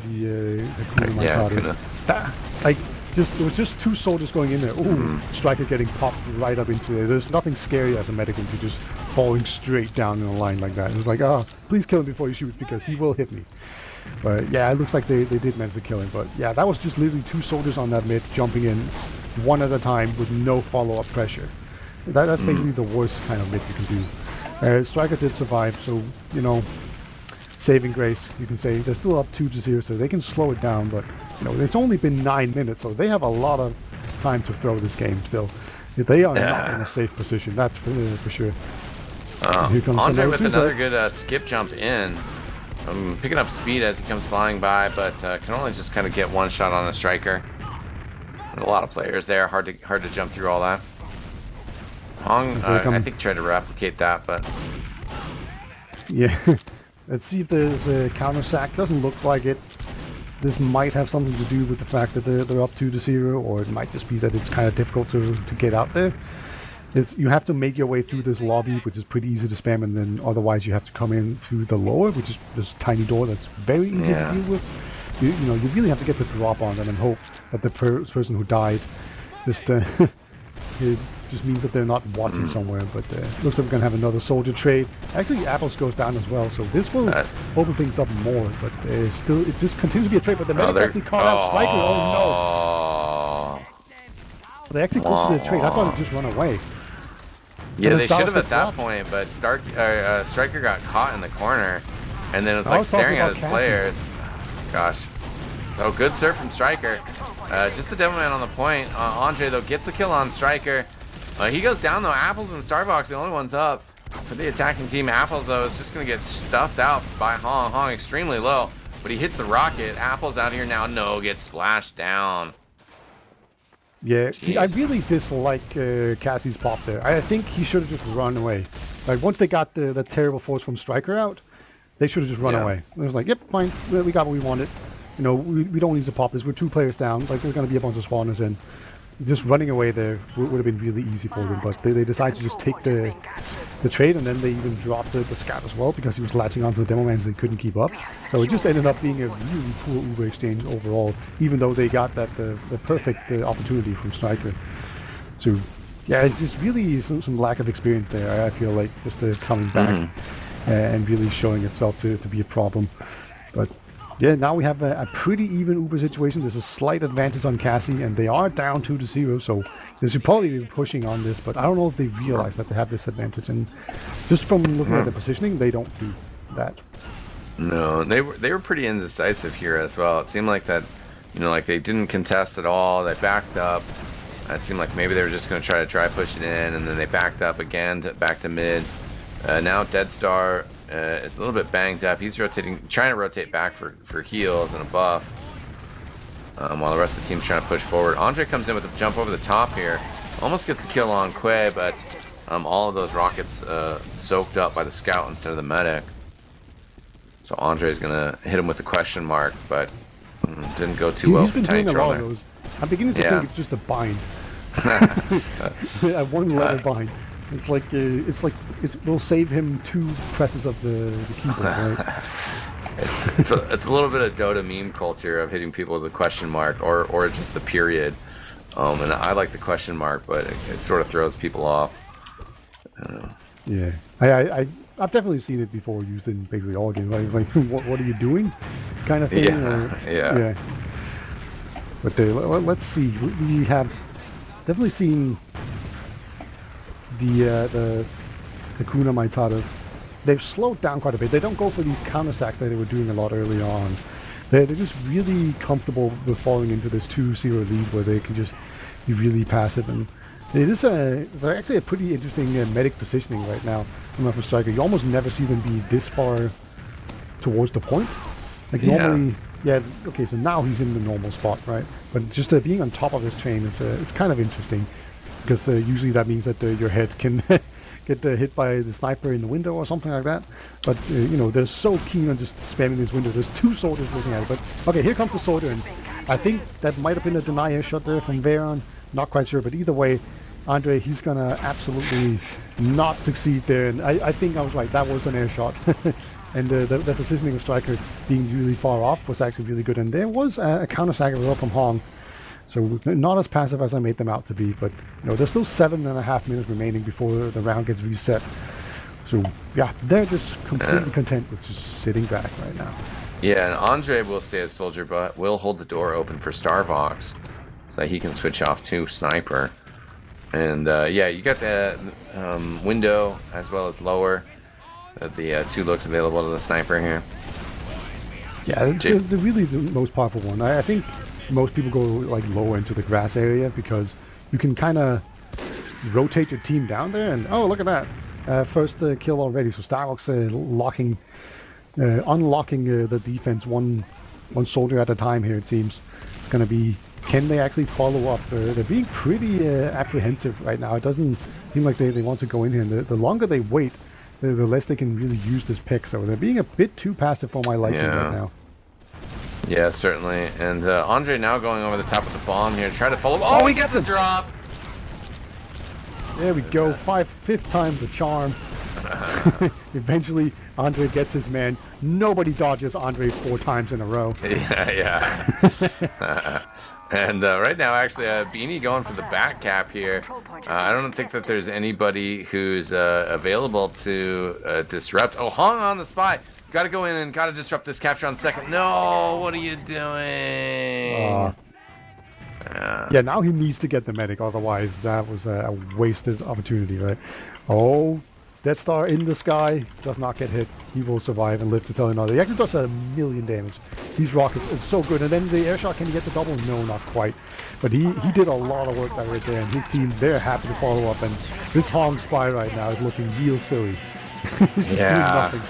Hakuna My Tatas. It was just two soldiers going in there. Ooh, Striker getting popped right up into there. There's nothing scary as a medic into just falling straight down in a line like that. It was like, oh, please kill him before you shoot, because he will hit me. But yeah, it looks like they did manage to kill him. But yeah, that was just literally two soldiers on that mid jumping in one at a time with no follow-up pressure. That's basically the worst kind of mid you can do. Striker did survive, so, you know, saving grace, you can say. They're still up 2-0, so they can slow it down, but you know, it's only been 9 minutes, so they have a lot of time to throw this game still. They are not in a safe position, that's for sure. Here comes Andre with another good skip jump in. Picking up speed as he comes flying by, but can only just kind of get one shot on a Striker. A lot of players there, hard to jump through all that. Hong, I think, tried to replicate that, but... Yeah. Let's see if there's a counter sack. Doesn't look like it. This might have something to do with the fact that they're up 2-0, or it might just be that it's kind of difficult to get out there. You have to make your way through this lobby, which is pretty easy to spam, and then otherwise you have to come in through the lower, which is this tiny door that's very easy to deal with. You know, you really have to get the drop on them and hope that the person who died just it just means that they're not watching somewhere. But looks like we're gonna have another soldier trade. Actually, Apples goes down as well, so this will open things up more. But still, it just continues to be a trade. But the medic actually caught out Striker. Oh no! They actually go for the trade. I thought it just run away. Yeah, they should have at that point, but Striker got caught in the corner, and then it was like staring at his players. Gosh. So good serve from Striker. Just the Devilman on the point. Andre, though, gets the kill on Striker. He goes down, though. Apples and Starbox, the only ones up. for the attacking team. Apples, though, is just going to get stuffed out by Hong. Hong extremely low, but he hits the rocket. Apples out here now. No, gets splashed down. Yeah, Jeez. see, I really dislike Cassie's pop there. I think he should have just run away. Like, once they got the terrible force from Striker out, they should have just run away. It was like, yep, fine, we got what we wanted. You know, we don't need to pop this. We're 2 players down. Like, there's going to be a bunch of spawners in. Just running away there would have been really easy for them, but they decided to just take the trade, and then they even dropped the scout as well because he was latching onto the demo man and they couldn't keep up. So it just ended up being a really poor Uber exchange overall, even though they got that the perfect opportunity from Striker. So yeah, it's just really some lack of experience there. I feel like just coming back and really showing itself to be a problem. But yeah, now we have a pretty even Uber situation. There's a slight advantage on Cassie, and they are down 2-0, so they should probably be pushing on this, but I don't know if they realize that they have this advantage, and just from looking at the positioning, they don't do that. No, they were pretty indecisive here as well. It seemed like that, you know, like they didn't contest at all. They backed up. It seemed like maybe they were just going to try push it in, and then they backed up again, back to mid. Now Dead Star is a little bit banged up. He's trying to rotate back for heals and a buff, while the rest of the team's trying to push forward. Andre comes in with a jump over the top here, almost gets the kill on Quay, but all of those rockets soaked up by the scout instead of the medic. So Andre's gonna hit him with the question mark, but didn't go too well for tinyturtle. I'm beginning to think it's just a bind. A 1-letter bind. It's like it will save him 2 presses of the keyboard, right? It's a little bit of Dota meme culture of hitting people with a question mark or just the period. And I like the question mark, but it sort of throws people off. I don't know. Yeah, I've definitely seen it before used in basically all games. Like what are you doing, kind of thing. Yeah. But let's see. We have definitely seen the Hakuna My Tatas. They've slowed down quite a bit. They don't go for these counter sacks that they were doing a lot early on. They're just really comfortable with falling into this 2-0 lead where they can just be really passive. And it's actually a pretty interesting medic positioning right now from Striker. You almost never see them be this far towards the point. Like normally, okay, so now he's in the normal spot, right? But just being on top of this train it's kind of interesting because usually that means that your head can get hit by the sniper in the window or something like that. But you know, they're so keen on just spamming this window. There's 2 soldiers looking at it. But okay, here comes the soldier, and I think that might have been a deny shot there from Veron. Not quite sure, but either way, Andre, he's gonna absolutely not succeed there. And I think I was right. That was an air shot. And the positioning of Striker being really far off was actually really good. And there was a counter sack as well from Hong. So not as passive as I made them out to be, but you know, there's still 7.5 minutes remaining before the round gets reset. So yeah, they're just completely content with just sitting back right now. Yeah, and Andre will stay as soldier, but will hold the door open for Starvox so that he can switch off to sniper. And yeah, you got the window as well as lower. The 2 looks available to the sniper here. Yeah, they're really the most powerful one. I think most people go like lower into the grass area because you can kind of rotate your team down there, and oh, look at that, first kill already. So Starvox unlocking the defense one soldier at a time here. It seems it's going to be, can they actually follow up? They're being pretty apprehensive right now. It doesn't seem like they want to go in here, and the longer they wait, the less they can really use this pick. So they're being a bit too passive for my liking right now. Yeah, certainly. And Andre now going over the top of the bomb here to try to follow. Oh, he gets a drop! There we go. 5th time the charm. Eventually, Andre gets his man. Nobody dodges Andre 4 times in a row. Yeah. And right now, actually, Beanie going for the back cap here. I don't think that there's anybody who's available to disrupt. Oh, Hong on the spot. Gotta go in and gotta disrupt this capture on second. No, what are you doing? Yeah, now he needs to get the medic, otherwise that was a wasted opportunity, right? Oh, Death Star in the sky, does not get hit. He will survive and live to tell another. He actually does 1,000,000 damage. these rockets are so good. And then the air shot, can he get the double? No, not quite. But he did a lot of work right there, and his team, they're happy to follow up. And this Hong Spy right now is looking real silly. He's just doing nothing.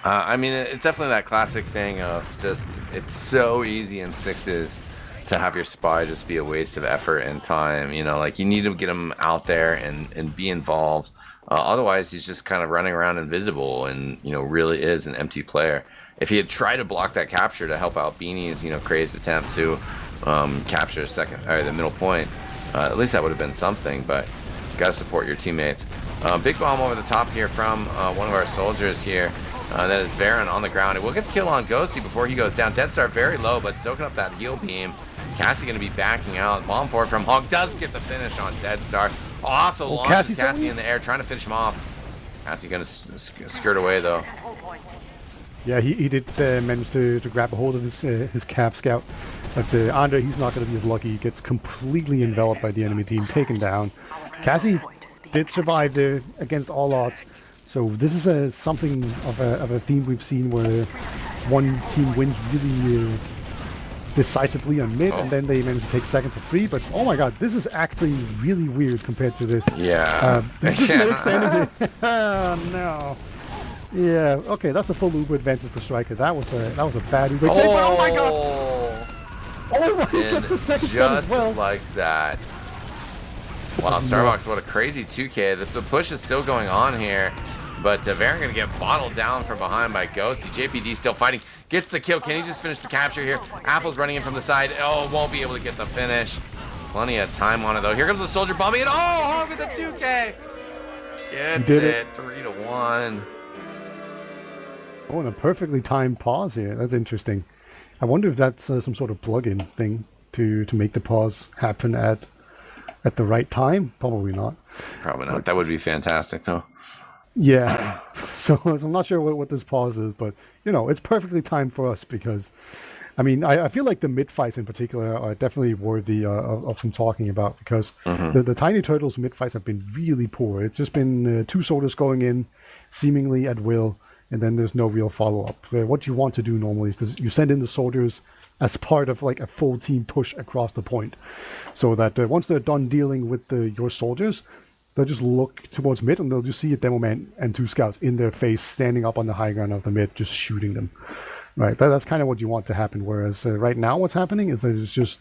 I mean, it's definitely that classic thing of just, it's so easy in sixes to have your spy just be a waste of effort and time. You know, like you need to get him out there and be involved. Otherwise, he's just kind of running around invisible and, you know, really is an empty player. If he had tried to block that capture to help out Beanie's, you know, crazed attempt to capture the middle point, at least that would have been something, but you got to support your teammates. Big bomb over the top here from one of our soldiers here. That is Varen on the ground. And we'll get the kill on Ghosty before he goes down. Deadstar very low, but soaking up that heal beam. Cassie going to be backing out. Bomb forward from Hog does get the finish on Deadstar. Also launches Cassie in the air, trying to finish him off. Cassie going to skirt away, though. Yeah, he did manage to grab a hold of his Cap Scout. But Andre, he's not going to be as lucky. He gets completely enveloped by the enemy team, taken down. Cassie did survive there against all odds. So this is something of a theme we've seen where one team wins really decisively on mid, and then they manage to take second for free. But oh my god, this is actually really weird compared to this. Yeah. This is extended. Oh no. Yeah. Okay, that's a full Uber advantage for Striker. That was a bad Uber. Oh my god. Oh my god, that's the second stun as well. Just like that. Wow, Starbucks, what a crazy 2K. The push is still going on here, but Varen going to get bottled down from behind by Ghosty. JPD still fighting, gets the kill. Can he just finish the capture here? Apple's running in from the side. Oh, won't be able to get the finish. Plenty of time on it, though. Here comes the soldier bombing it. Oh, Hog with the 2K. Gets it. 3-1. Oh, and a perfectly timed pause here. That's interesting. I wonder if that's some sort of plug-in thing to make the pause happen at the right time. Probably not. Probably not. That would be fantastic, though. Yeah. So I'm not sure what this pause is, but you know, it's perfectly timed for us because, I mean, I feel like the mid fights in particular are definitely worthy of some talking about because the Tiny Turtles mid fights have been really poor. It's just been two soldiers going in seemingly at will, and then there's no real follow-up. What you want to do normally is you send in the soldiers as part of like a full team push across the point, so that once they're done dealing with your soldiers, they'll just look towards mid and they'll just see a demo man and two scouts in their face standing up on the high ground of the mid, just shooting them. Right, that's kind of what you want to happen. Whereas right now what's happening is that it's just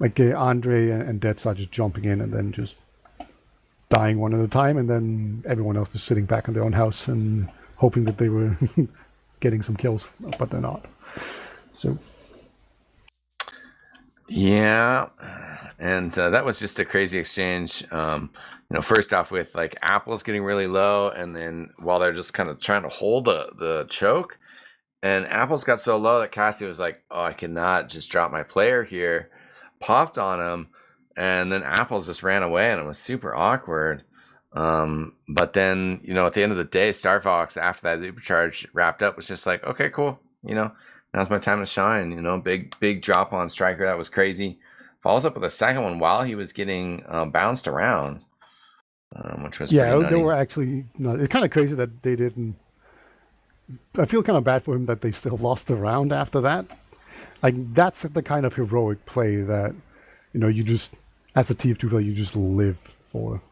like Andre and Deadstar just jumping in and then just dying one at a time, and then everyone else just sitting back in their own house and hoping that they were getting some kills, but they're not. So yeah, and that was just a crazy exchange. You know, first off with like Apple's getting really low, and then while they're just kind of trying to hold the choke, and Apple's got so low that Cassie was like, "Oh, I cannot just drop my player here." Popped on him, and then Apple's just ran away, and it was super awkward. But then, you know, at the end of the day, Star Fox, after that supercharge wrapped up, was just like, okay, cool. You know, now's my time to shine. You know, big drop on Striker. That was crazy. Follows up with a second one while he was getting bounced around, which was pretty nutty. They were actually. No, it's kind of crazy that they didn't. I feel kind of bad for him that they still lost the round after that. Like that's the kind of heroic play that, you know, you just as a TF2 player you just live for.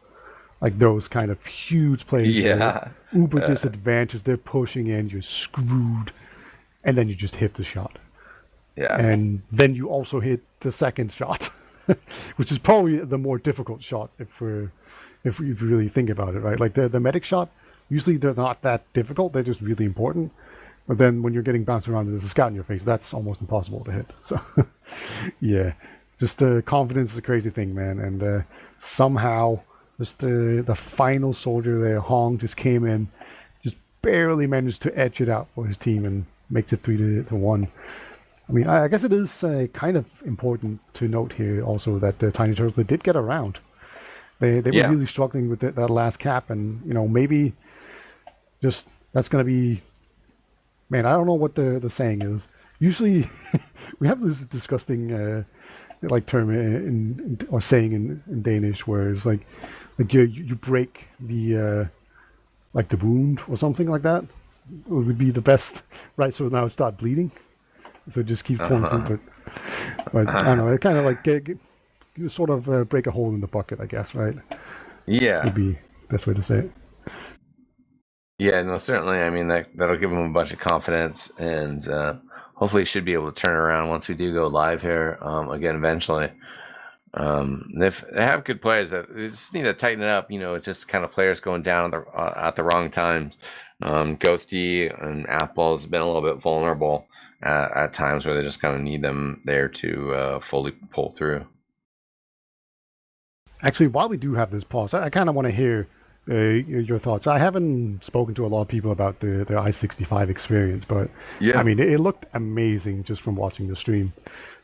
Like those kind of huge plays. Yeah. Uber disadvantages, they're pushing in, you're screwed, and then you just hit the shot. Yeah. And then you also hit the second shot, which is probably the more difficult shot if you really think about it, right? Like the medic shot, usually they're not that difficult, they're just really important. But then when you're getting bounced around and there's a scout in your face, that's almost impossible to hit. So, yeah, just confidence is a crazy thing, man. And somehow, just the final soldier there, Hong, just came in, just barely managed to edge it out for his team and makes it 3-1. I mean, I guess it is kind of important to note here also that the Tiny Turtles, they did get around. They were really struggling with that last cap, and you know, maybe just that's going to be. Man, I don't know what the saying is. Usually, we have this disgusting like term or saying in Danish where it's like you break the like the wound or something like that. It would be the best, right? So now it start bleeding. So just keep pouring through. But I don't know. It kind of like you sort of break a hole in the bucket, I guess, right? Yeah. Would be the best way to say it. Yeah, no, certainly. I mean, that'll give them a bunch of confidence, and hopefully should be able to turn around once we do go live here again eventually. They have good players. They just need to tighten it up. It's just kind of players going down at the wrong times. Ghosty and Apple has been a little bit vulnerable at times where they just kind of need them there to fully pull through. Actually, while we do have this pause, I kind of want to hear your thoughts. I haven't spoken to a lot of people about their I-65 experience, but yeah, I mean, it looked amazing just from watching the stream.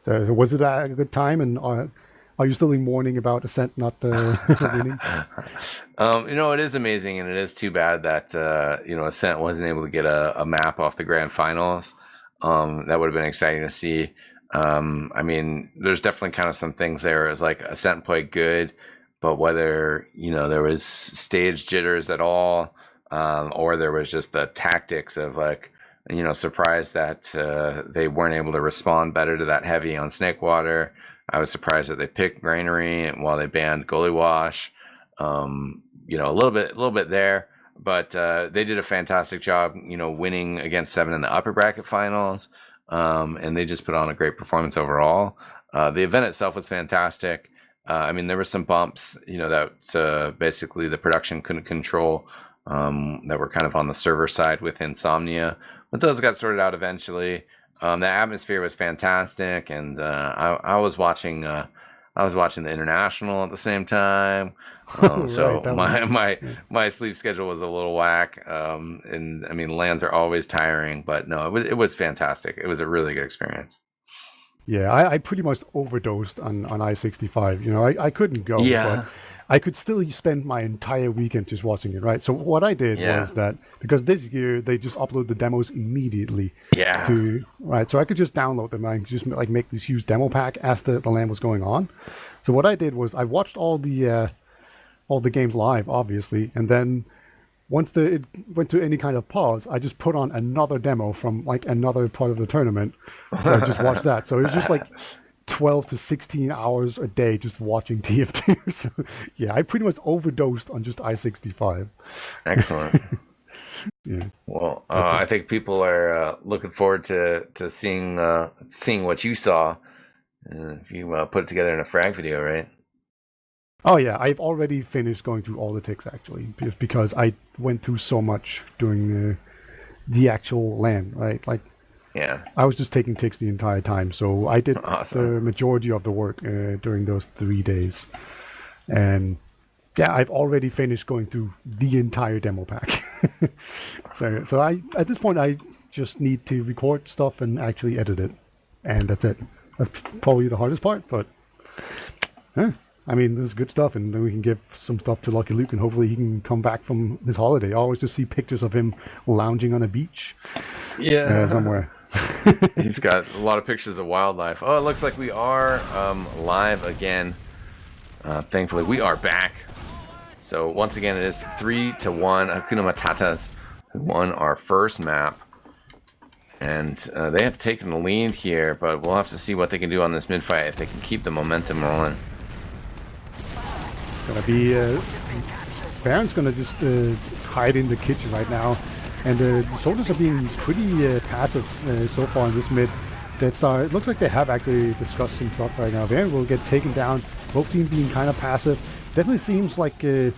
So was it a good time? And are you still in mourning about Ascent not winning? It is amazing, and it is too bad that Ascent wasn't able to get a map off the grand finals. That would have been exciting to see. I mean, there's definitely kind of some things there. It's like Ascent played good, but whether there was stage jitters at all, or there was just the tactics of surprised that they weren't able to respond better to that heavy on Snakewater. I was surprised that they picked Granary while they banned Goalie Wash. A little bit there, but they did a fantastic job, winning against 7 in the upper bracket finals. And they just put on a great performance overall. The event itself was fantastic. I mean, there were some bumps, that basically the production couldn't control, that were kind of on the server side with Insomnia, but those got sorted out eventually. The atmosphere was fantastic, and I was watching the international at the same time. So my sleep schedule was a little whack. And I mean, LANs are always tiring, but no, it was fantastic. It was a really good experience. Yeah, I pretty much overdosed on I-65. I couldn't go, but I could still spend my entire weekend just watching it, right? So what I did was that, because this year they just upload the demos immediately. Yeah. So I could just download them and just make this huge demo pack as the LAN was going on. So what I did was I watched all the games live, obviously, and then once it went to any kind of pause, I just put on another demo from another part of the tournament. So I just watched that. So it was just 12 to 16 hours a day just watching TF2. So yeah, I pretty much overdosed on just I-65. Excellent. Yeah. Well, I think people are looking forward to seeing what you saw if you put it together in a frag video, right? Oh yeah, I've already finished going through all the ticks actually, just because I went through so much during the actual LAN, right? Yeah. I was just taking ticks the entire time, so I did Awesome. the majority of the work during those 3 days. And yeah, I've already finished going through the entire demo pack. So I at this point I just need to record stuff and actually edit it, and that's it. That's probably the hardest part, but I mean, this is good stuff, and then we can give some stuff to Lucky Luke, and hopefully he can come back from his holiday. I always just see pictures of him lounging on a beach somewhere. He's got a lot of pictures of wildlife. Oh, it looks like we are live again. Thankfully, we are back. So once again, it is 3-1. Hakuna My Tatas, who won our first map. And they have taken the lead here, but we'll have to see what they can do on this mid-fight if they can keep the momentum rolling. Gonna be Baron's gonna just hide in the kitchen right now, and the soldiers are being pretty passive so far in this mid. Deadstar, it looks like they have actually discussed some stuff right now. Baron will get taken down. Both teams being kind of passive. Definitely seems like the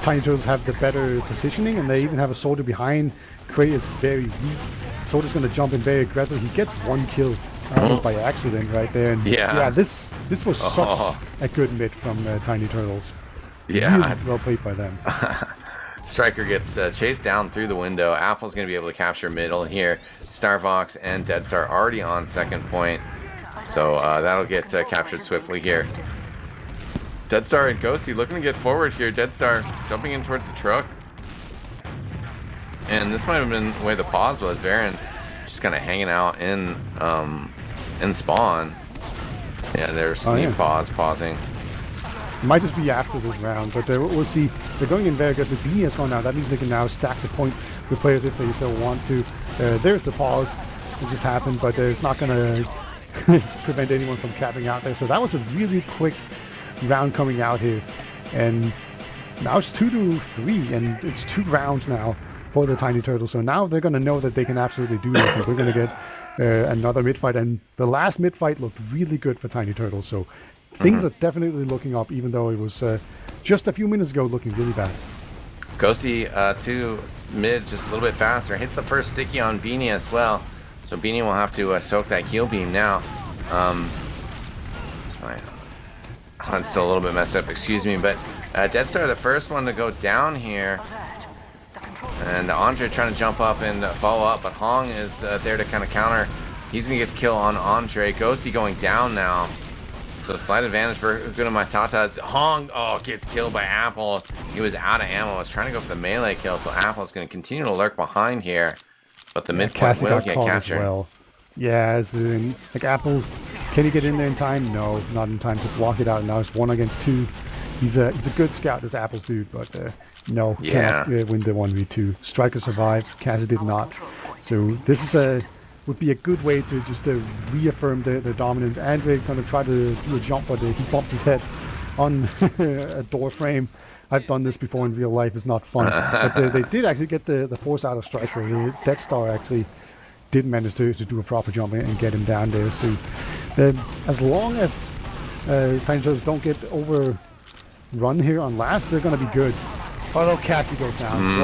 Tiny Turtles have the better positioning, and they even have a soldier behind. Cray is very weak. Soldier's gonna jump in very aggressive. He gets 1 kill. Just by accident right there. And yeah, this was such a good mid from Tiny Turtles. Yeah. Really well played by them. Striker gets chased down through the window. Apple's going to be able to capture middle here. Starvox and Deadstar already on second point. So that'll get captured swiftly here. Deadstar and Ghosty looking to get forward here. Deadstar jumping in towards the truck. And this might have been the way the pause was. Varen just kind of hanging out in spawn. Yeah, there's sneak pausing. Might just be after this round, but we'll see. They're going in very aggressive. Beanie has gone now. That means they can now stack the point with players if they so want to. There's the pause. that just happened, but it's not going to prevent anyone from capping out there. So that was a really quick round coming out here. And now it's 2-3, and it's 2 rounds now for the Tiny Turtles. So now they're going to know that they can absolutely do this, and we're going to get another mid-fight. And the last mid-fight looked really good for Tiny Turtles. So things are definitely looking up, even though it was just a few minutes ago looking really bad. Ghosty to mid just a little bit faster. Hits the first sticky on Beanie as well. So Beanie will have to soak that heal beam now. My hunt's still a little bit messed up, excuse me. But Dead Star, the first one to go down here. And Andre trying to jump up and follow up. But Hong is there to kind of counter. He's going to get the kill on Andre. Ghosty going down now. So slight advantage for Hakuna My Tatas. Hong, gets killed by Apple. He was out of ammo. Was trying to go for the melee kill. So Apple is going to continue to lurk behind here. But the midpoint will get captured. Well. Yeah, as in, like Apple, can he get in there in time? No, not in time to block it out. Now it's 1 against 2. He's a good scout, this Apple's dude, but no, cannot win the 1v2. Striker survived, Cassie did not. So this is would be a good way to just reaffirm their dominance. Andre kind of tried to do a jump, but he bumped his head on a door frame. I've done this before in real life. It's not fun. But they did actually get the force out of Striker. The Death Star actually did manage to do a proper jump and get him down there. So as long as Tiny Turtles don't get overrun here on last, they're going to be good. Although Cassie goes down.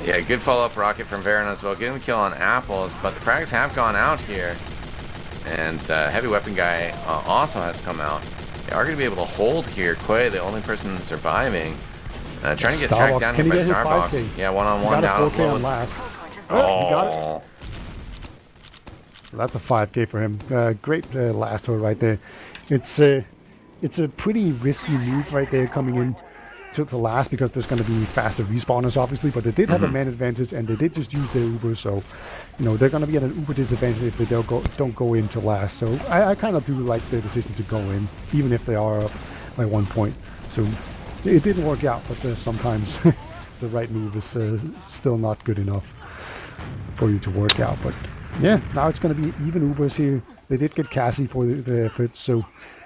Yeah, good follow-up rocket from Varan as well. Getting the kill on Apples, but the frags have gone out here. And Heavy Weapon guy also has come out. They are going to be able to hold here. Quay, the only person surviving. Trying to get tracked down here by Starbucks. Yeah, one-on-one down. 4K on last. He got it. So that's a 5K for him. Great last hole right there. It's a pretty risky move right there coming in to last, because there's going to be faster respawners obviously, but they did have a man advantage and they did just use their Uber, so they're going to be at an Uber disadvantage if they don't go into last. So I kind of do like their decision to go in, even if they are up by 1 point. So it didn't work out, but sometimes the right move is still not good enough for you to work out. But yeah, now it's going to be even Ubers here. They did get Cassie for the effort, so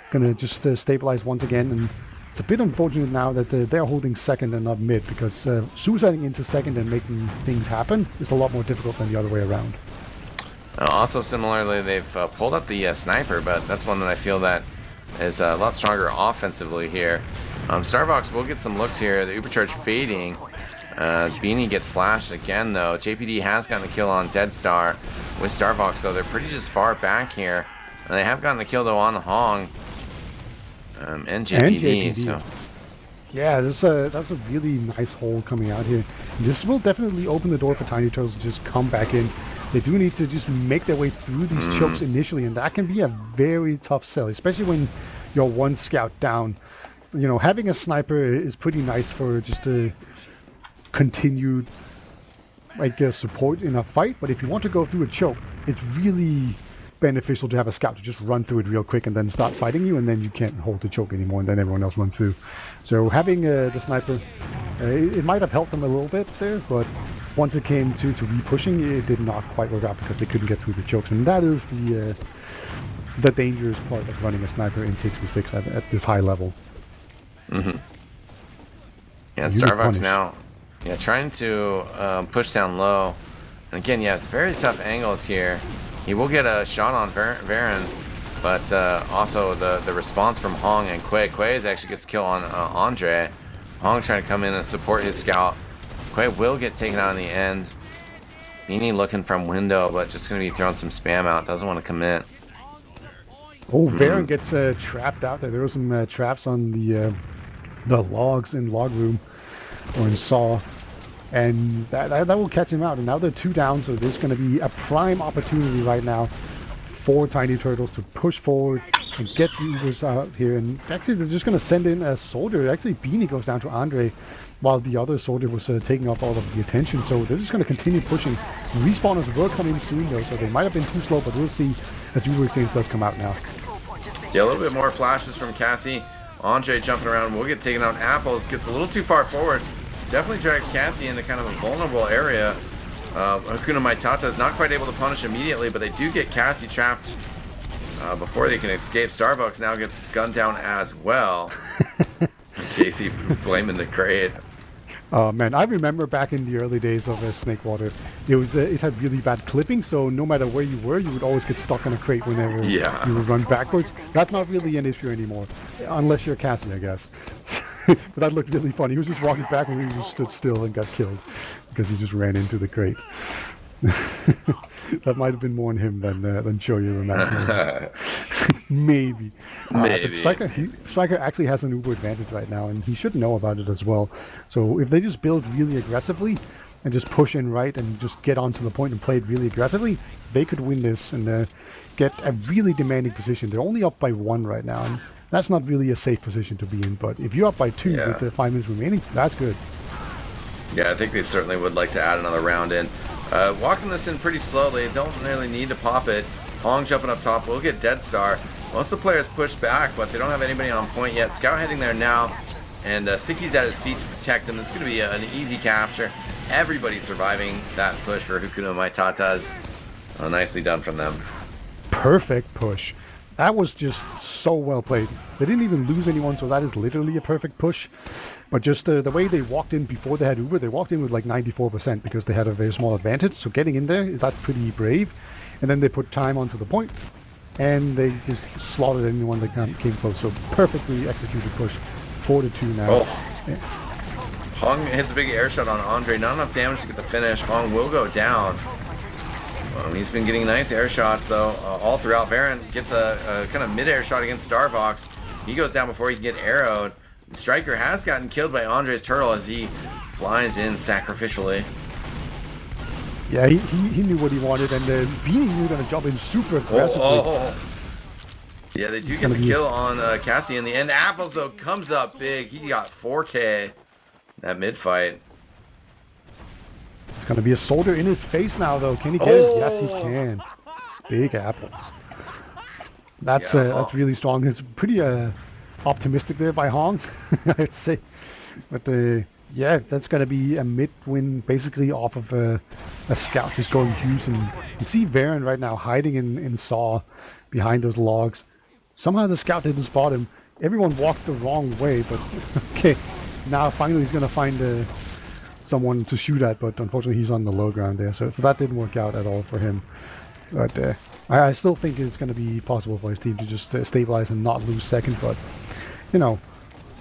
going to just stabilize once again. And it's a bit unfortunate now that they're holding second and not mid, because suiciding into second and making things happen is a lot more difficult than the other way around. Also, similarly, they've pulled up the sniper, but that's one that I feel that is a lot stronger offensively here. Starbucks will get some looks here. The Ubercharge fading. Beanie gets flashed again, though. JPD has gotten a kill on Dead Star. With Starbucks, though, they're pretty just far back here. And they have gotten a kill, though, on Hong. And JPD, so yeah, that's a really nice hole coming out here. This will definitely open the door for Tiny Turtles to just come back in. They do need to just make their way through these chokes initially, and that can be a very tough sell, especially when you're 1 scout down. Having a sniper is pretty nice for just a continued support in a fight, but if you want to go through a choke, it's really beneficial to have a scout to just run through it real quick and then start fighting you, and then you can't hold the choke anymore, and then everyone else runs through. So having the sniper, it might have helped them a little bit there, but once it came to re-pushing, it did not quite work out because they couldn't get through the chokes, and that is the dangerous part of running a sniper in 6v6 at this high level. Yeah, Starbucks now, trying to push down low, and again, it's very tough angles here. He will get a shot on Varan, but also the response from Hong and Quay. Quay actually gets a kill on Andre. Hong trying to come in and support his scout. Quay will get taken out in the end. Beanie looking from window, but just going to be throwing some spam out. Doesn't want to commit. Oh, Varan gets trapped out there. There were some traps on the logs in log room, or in saw. And that will catch him out. And now they're 2 down, so there's going to be a prime opportunity right now for Tiny Turtles to push forward and get the Ubers out here. And actually, they're just going to send in a soldier. Actually, Beanie goes down to Andre, while the other soldier was taking up all of the attention. So they're just going to continue pushing. Respawners will come in soon, though, so they might have been too slow, but we'll see as Uber Exchange does come out now. Yeah, a little bit more flashes from Cassie. Andre jumping around will get taken out. Apples gets a little too far forward. Definitely drags Cassie into kind of a vulnerable area. Hakuna My Tatas not quite able to punish immediately, but they do get Cassie trapped before they can escape. Starbucks now gets gunned down as well. Casey blaming the crate. Oh man, I remember back in the early days of Snakewater, it had really bad clipping, so no matter where you were, you would always get stuck on a crate whenever you would run backwards. That's not really an issue anymore, unless you're Cassie, I guess. But that looked really funny. He was just walking back and he just stood still and got killed because he just ran into the crate. That might have been more on him than Choyo in that. Maybe. Maybe. But Striker actually has an uber advantage right now, and he should know about it as well. So if they just build really aggressively and just push in right and just get onto the point and play it really aggressively, they could win this and get a really demanding position. They're only up by 1 right now, and that's not really a safe position to be in. But if you're up by 2 with the 5 minutes remaining, that's good. Yeah, I think they certainly would like to add another round in. Walking this in pretty slowly, don't really need to pop it. Hong jumping up top, we'll get Dead Star. Most of the players push back, but they don't have anybody on point yet. Scout heading there now, and Sticky's at his feet to protect him. It's going to be an easy capture. Everybody surviving that push for Hakuna My Tatas. Nicely done from them. Perfect push. That was just so well played. They didn't even lose anyone, so that is literally a perfect push. But just the way they walked in before they had Uber, they walked in with like 94% because they had a very small advantage. So getting in there, that's pretty brave. And then they put time onto the point, and they just slaughtered anyone that came close. So perfectly executed push. 4-2 now. Yeah. Hong hits a big air shot on Andre. Not enough damage to get the finish. Hong will go down. He's been getting nice air shots though all throughout. Varen gets a kind of mid-air shot against Starbox. He goes down before he can get arrowed. Striker has gotten killed by Andre's turtle as he flies in sacrificially. Yeah, he knew what he wanted, and Beanie knew going to jump in super aggressively. Yeah, they do get the kill on Cassie in the end. Apples, though, comes up big. He got 4K that mid-fight. It's going to be a soldier in his face now, though. Can he get it? Yes, he can. Big apples. That's really strong. It's pretty optimistic there by Hong, I'd say. But yeah, that's going to be a mid-win basically off of a scout just going huge. And you see Varen right now hiding in Saw behind those logs. Somehow the scout didn't spot him. Everyone walked the wrong way, but okay. Now finally he's going to find someone to shoot at, but unfortunately he's on the low ground there. So that didn't work out at all for him. But I still think it's going to be possible for his team to just stabilize and not lose second. But you know,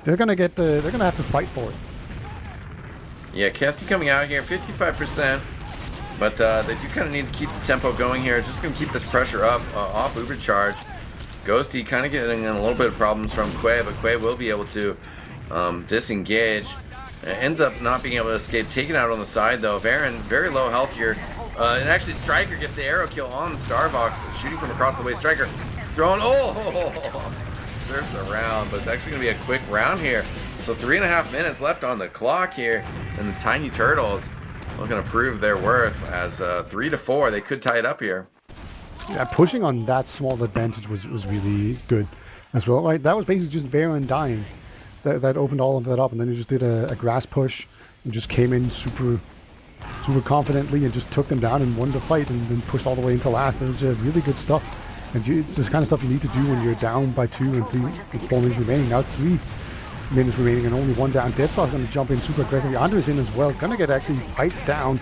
they're going to have to fight for it. Yeah, Cassie coming out here, 55%. But they do kind of need to keep the tempo going here. It's just going to keep this pressure up off Uber Charge. Ghosty kind of getting in a little bit of problems from Quay, but Quay will be able to disengage. Ends up not being able to escape. Taken out on the side, though. Varen, very low health here. And actually, Striker gets the arrow kill on Starbox. Shooting from across the way. Striker throwing. Surfs around, but it's actually going to be a quick round here. So 3.5 minutes left on the clock here. And the Tiny Turtles looking to prove their worth as 3-4. They could tie it up here. Yeah, pushing on that small advantage was really good as well. Right, that was basically just Varen dying. That opened all of that up, and then he just did a grass push and just came in super confidently and just took them down and won the fight and then pushed all the way into last. It was really good stuff. And it's this kind of stuff you need to do when you're down by 2 and 3 with 4 minutes remaining. Now 3 minutes remaining and only 1 down. Deadstar's going to jump in super aggressively. Andre's in as well. Going to get actually piped down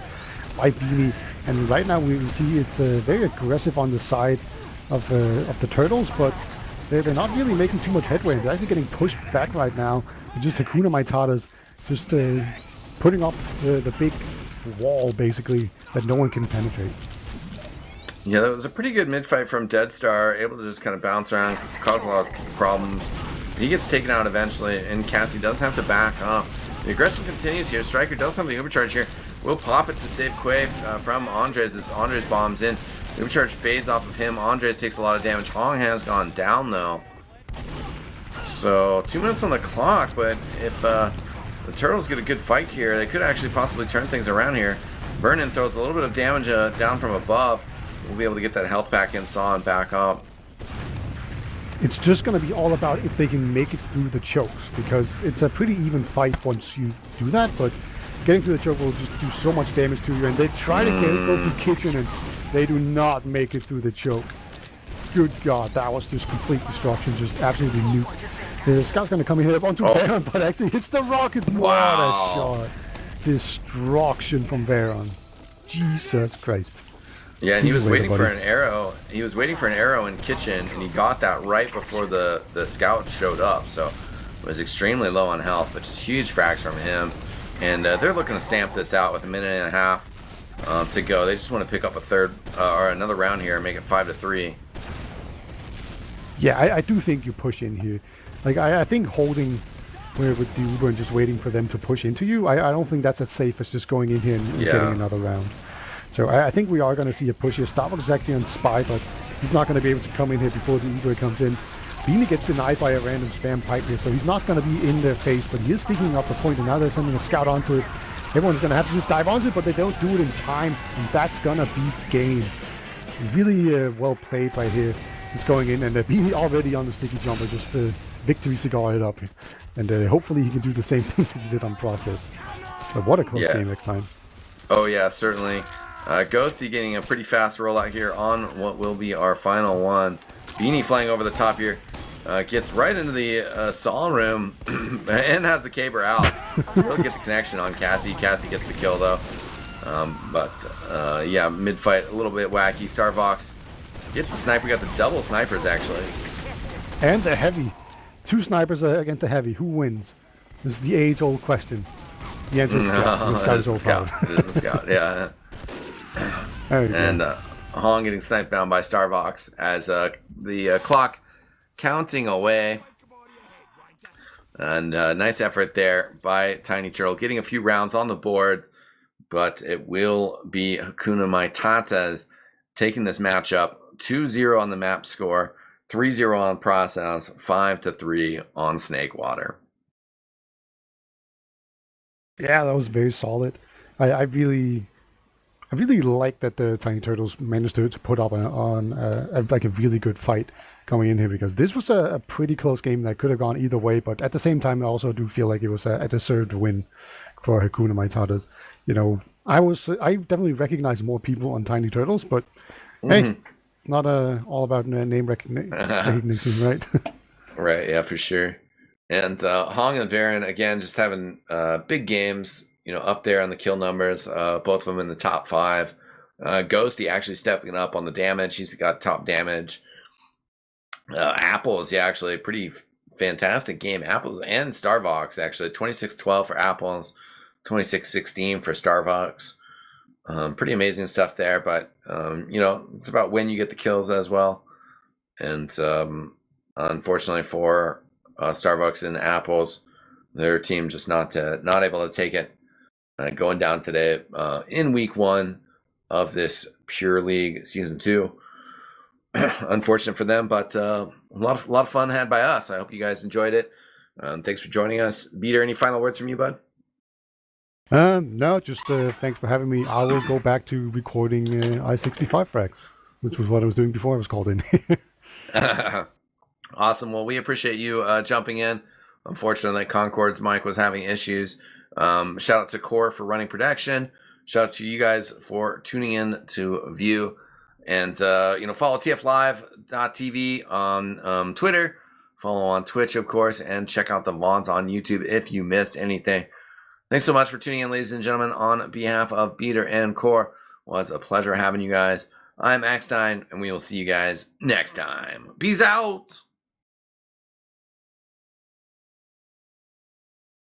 by Beanie. And right now we see it's very aggressive on the side of the Turtles, but they're not really making too much headway. They're actually getting pushed back right now. Just Hakuna My Tatas just putting up the big wall basically that no one can penetrate. Yeah, that was a pretty good mid-fight from Deadstar, able to just kind of bounce around, cause a lot of problems. He gets taken out eventually, and Cassie does have to back up. The aggression continues here. Striker does have the overcharge here. Will pop it to save Quay from Andres as Andres bombs in. The overcharge fades off of him. Andres takes a lot of damage. Hong has gone down though. So 2 minutes on the clock, but if the Turtles get a good fight here, they could actually possibly turn things around here. Vernon throws a little bit of damage down from above. We'll be able to get that health back in Saw and back up. It's just going to be all about if they can make it through the chokes, because it's a pretty even fight once you do that, but getting to the choke will just do so much damage to you, and they try to go through kitchen, and they do not make it through the choke. Good God, that was just complete destruction, just absolutely nuked. The scout's going to come in here onto Baron, but actually hits the rocket. Wow. What a shot. Destruction from Baron. Jesus Christ. Yeah, and he was waiting for an arrow. He was waiting for an arrow in kitchen, and he got that right before the scout showed up. So it was extremely low on health, but just huge frags from him. And they're looking to stamp this out with a minute and a half to go. They just want to pick up a third or another round here and make it 5-3. Yeah, I do think you push in here. Like, I think holding with the Uber and just waiting for them to push into you, I don't think that's as safe as just going in here and getting another round. So I think we are going to see a push here. Starbucks is actually on spy, but he's not going to be able to come in here before the Uber comes in. Beanie gets denied by a random spam pipe here, so he's not going to be in their face, but he is sticking up the point, and now they're sending a scout onto it. Everyone's going to have to just dive onto it, but they don't do it in time, and that's going to be game. Really well played by here. Just going in, and Beanie already on the sticky jumper, just victory cigar it up. And hopefully he can do the same thing that he did on Process. But what a close game next time. Oh yeah, certainly. Ghosty getting a pretty fast rollout here on what will be our final one. Beanie flying over the top here. Gets right into the saw room and has the caber out. Really get the connection on Cassie. Cassie gets the kill though. Yeah, mid-fight a little bit wacky. Starvox gets the sniper. Got the double snipers actually. And the heavy. 2 snipers against the heavy. Who wins? This is the age-old question. The answer is Scout. It is the Scout. It is the Scout, yeah. And Hong getting sniped down by Starvox as the clock counting away. And nice effort there by tinyturtle, getting a few rounds on the board. But it will be Hakuna My Tatas taking this matchup. 2-0 on the map score. 3-0 on Process, 5-3 on Snakewater. Yeah, that was very solid. I really like that the Tiny Turtles managed to put up on like a really good fight coming in here, because this was a pretty close game that could have gone either way. But at the same time, I also do feel like it was a deserved win for Hakuna My Tatas. You know, I definitely recognize more people on Tiny Turtles, but hey. It's not all about name recognition, right? Right, yeah, for sure. And Hong and Varen, again, just having big games, you know, up there on the kill numbers, both of them in the top 5. Ghosty actually stepping up on the damage. He's got top damage. Apples, yeah, actually a pretty fantastic game. Apples and Starvox, actually. 26-12 for Apples, 26-16 for Starvox. Pretty amazing stuff there, but you know, it's about when you get the kills as well. And unfortunately for Starbucks and Apples, their team just not able to take it. Going down today in week 1 of this Pure League season 2. Unfortunate for them, but a lot of fun had by us. I hope you guys enjoyed it. Thanks for joining us. Beater, any final words from you, bud? No, just thanks for having me. I will go back to recording I-65 frags, which was what I was doing before I was called in. Awesome. Well, we appreciate you jumping in. Unfortunately, Concord's mic was having issues. Shout out to Core for running production. Shout out to you guys for tuning in to view. And, you know, follow tflive.tv on Twitter. Follow on Twitch, of course. And check out the VODs on YouTube if you missed anything. Thanks so much for tuning in, ladies and gentlemen. On behalf of Beater and Core, it was a pleasure having you guys. I'm eXtine, and we will see you guys next time. Peace out!